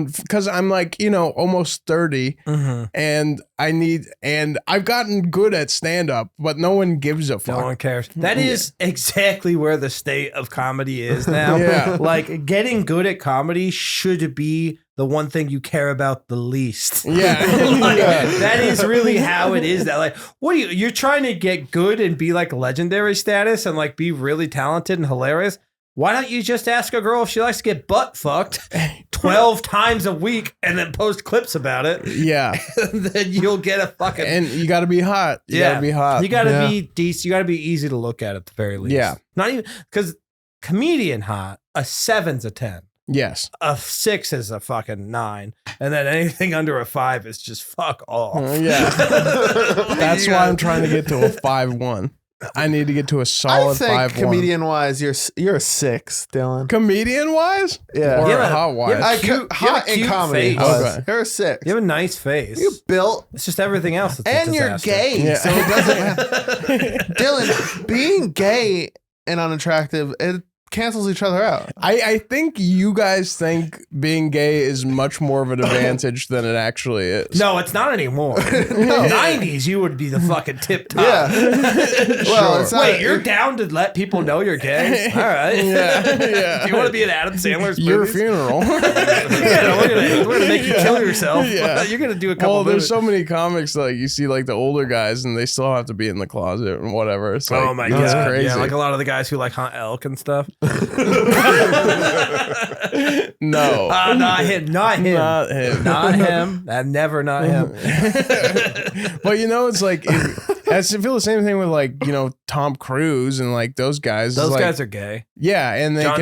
Speaker 4: because I'm like, almost 30, and I've gotten good at stand up, but no one gives a fuck.
Speaker 1: No one cares. That is exactly where the state of comedy is now.
Speaker 4: Yeah.
Speaker 1: Like getting good at comedy should be the one thing you care about the least.
Speaker 4: Yeah.
Speaker 1: Like,
Speaker 4: Yeah.
Speaker 1: that is really how it is. That like, what are you're trying to get good and be like legendary status and like be really talented and hilarious. Why don't you just ask a girl if she likes to get butt fucked 12 times a week and then post clips about it?
Speaker 4: Yeah.
Speaker 1: And then you'll get a fucking.
Speaker 4: And you got to be hot. You got to be hot.
Speaker 1: You got to
Speaker 2: Yeah.
Speaker 1: be decent. You got to be easy to look at the very least.
Speaker 4: Yeah.
Speaker 1: Not even because comedian hot, a 7's a 10.
Speaker 4: Yes.
Speaker 1: A 6 is a fucking 9. And then anything under a 5 is just fuck off.
Speaker 4: Yeah. That's why I'm trying to get to a 5-1. I need to get to a
Speaker 2: I
Speaker 4: solid
Speaker 2: think
Speaker 4: 5-1.
Speaker 2: comedian wise, you're a 6, Dylan.
Speaker 4: Comedian wise?
Speaker 2: Yeah.
Speaker 4: Or
Speaker 1: Yeah,
Speaker 4: hot wise?
Speaker 1: yeah.
Speaker 2: Hot in
Speaker 1: cute
Speaker 2: comedy.
Speaker 1: face.
Speaker 2: wise.
Speaker 4: Okay.
Speaker 2: You're a 6.
Speaker 1: You have a nice face.
Speaker 2: You built,
Speaker 1: It's just everything else. That's a
Speaker 2: and you're
Speaker 1: disaster.
Speaker 2: gay,
Speaker 4: Yeah.
Speaker 2: so it doesn't matter. Dylan, being gay and unattractive, it cancels each other out.
Speaker 4: I think you guys think being gay is much more of an advantage than it actually is.
Speaker 1: No, it's not anymore. 90s, you would be the fucking tip top.
Speaker 2: Yeah. Well, it's not,
Speaker 1: Wait, you're down to let people know you're gay? All right.
Speaker 4: Yeah.
Speaker 1: Do you want to be in Adam Sandler's
Speaker 4: Your
Speaker 1: movies?
Speaker 4: funeral.
Speaker 1: Yeah, we're gonna make you kill yourself.
Speaker 4: Yeah.
Speaker 1: You're gonna do a couple.
Speaker 4: Well, there's
Speaker 1: movies.
Speaker 4: so many comics like you see like the older guys and they still have to be in the closet and whatever. It's like,
Speaker 1: Oh my
Speaker 4: that's
Speaker 1: god!
Speaker 4: crazy.
Speaker 1: Yeah, like a lot of the guys who like hunt elk and stuff.
Speaker 4: No.
Speaker 1: Not him. Not him.
Speaker 4: Not him.
Speaker 1: Not him. Never not him.
Speaker 4: But it's like I feel the same thing with like Tom Cruise and like those guys.
Speaker 1: Those
Speaker 4: like,
Speaker 1: guys are gay.
Speaker 4: Yeah, and
Speaker 1: John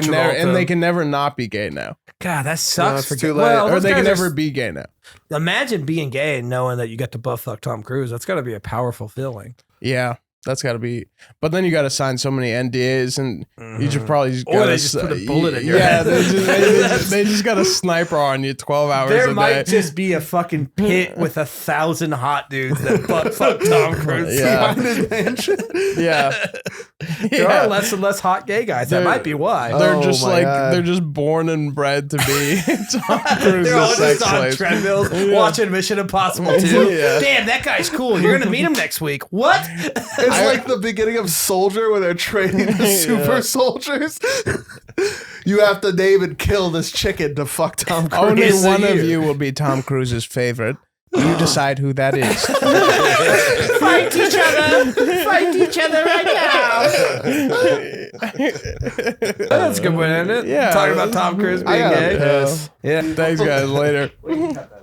Speaker 4: they can never not be gay now,
Speaker 1: God, that sucks for
Speaker 2: it's too
Speaker 1: gay.
Speaker 2: late.
Speaker 1: Well,
Speaker 4: or
Speaker 1: those
Speaker 4: they can
Speaker 1: guys
Speaker 4: never be gay now.
Speaker 1: imagine being gay and knowing that you get to butt fuck Tom Cruise. That's got to be a powerful feeling.
Speaker 4: Yeah, that's got to be. But then you got to sign so many NDAs, and you just probably just
Speaker 1: Or
Speaker 4: gotta
Speaker 1: they just put a bullet in your
Speaker 4: yeah,
Speaker 1: head.
Speaker 4: they just got a sniper on you 12 hours
Speaker 1: There
Speaker 4: a day.
Speaker 1: might just be a fucking pit with 1,000 hot dudes that butt fuck Tom Cruise.
Speaker 4: Yeah.
Speaker 2: Behind his mansion.
Speaker 4: Yeah,
Speaker 1: There are less and less hot gay guys. That might be why.
Speaker 4: They're
Speaker 2: Oh
Speaker 4: just
Speaker 2: my
Speaker 4: like
Speaker 2: God.
Speaker 4: they're just born and bred to be Tom Cruise's
Speaker 1: They're all
Speaker 4: sex
Speaker 1: just on
Speaker 4: slaves.
Speaker 1: treadmills watching Mission Impossible 2.
Speaker 4: Yeah.
Speaker 1: Damn, that guy's cool. You're going to meet him next week. What?
Speaker 2: It's like the beginning of Soldier where they're training the super soldiers. You have to name and kill this chicken to fuck Tom Cruise.
Speaker 4: Only
Speaker 1: It's a
Speaker 4: one of
Speaker 1: year.
Speaker 4: you will be Tom Cruise's favorite. You decide who that is.
Speaker 1: Fight each other. Fight each other right now. That's a good one, isn't it?
Speaker 4: Yeah.
Speaker 1: Talking about Tom Cruise being
Speaker 2: I gotta
Speaker 1: gay.
Speaker 2: piss.
Speaker 1: Yeah.
Speaker 4: Thanks, guys. Later.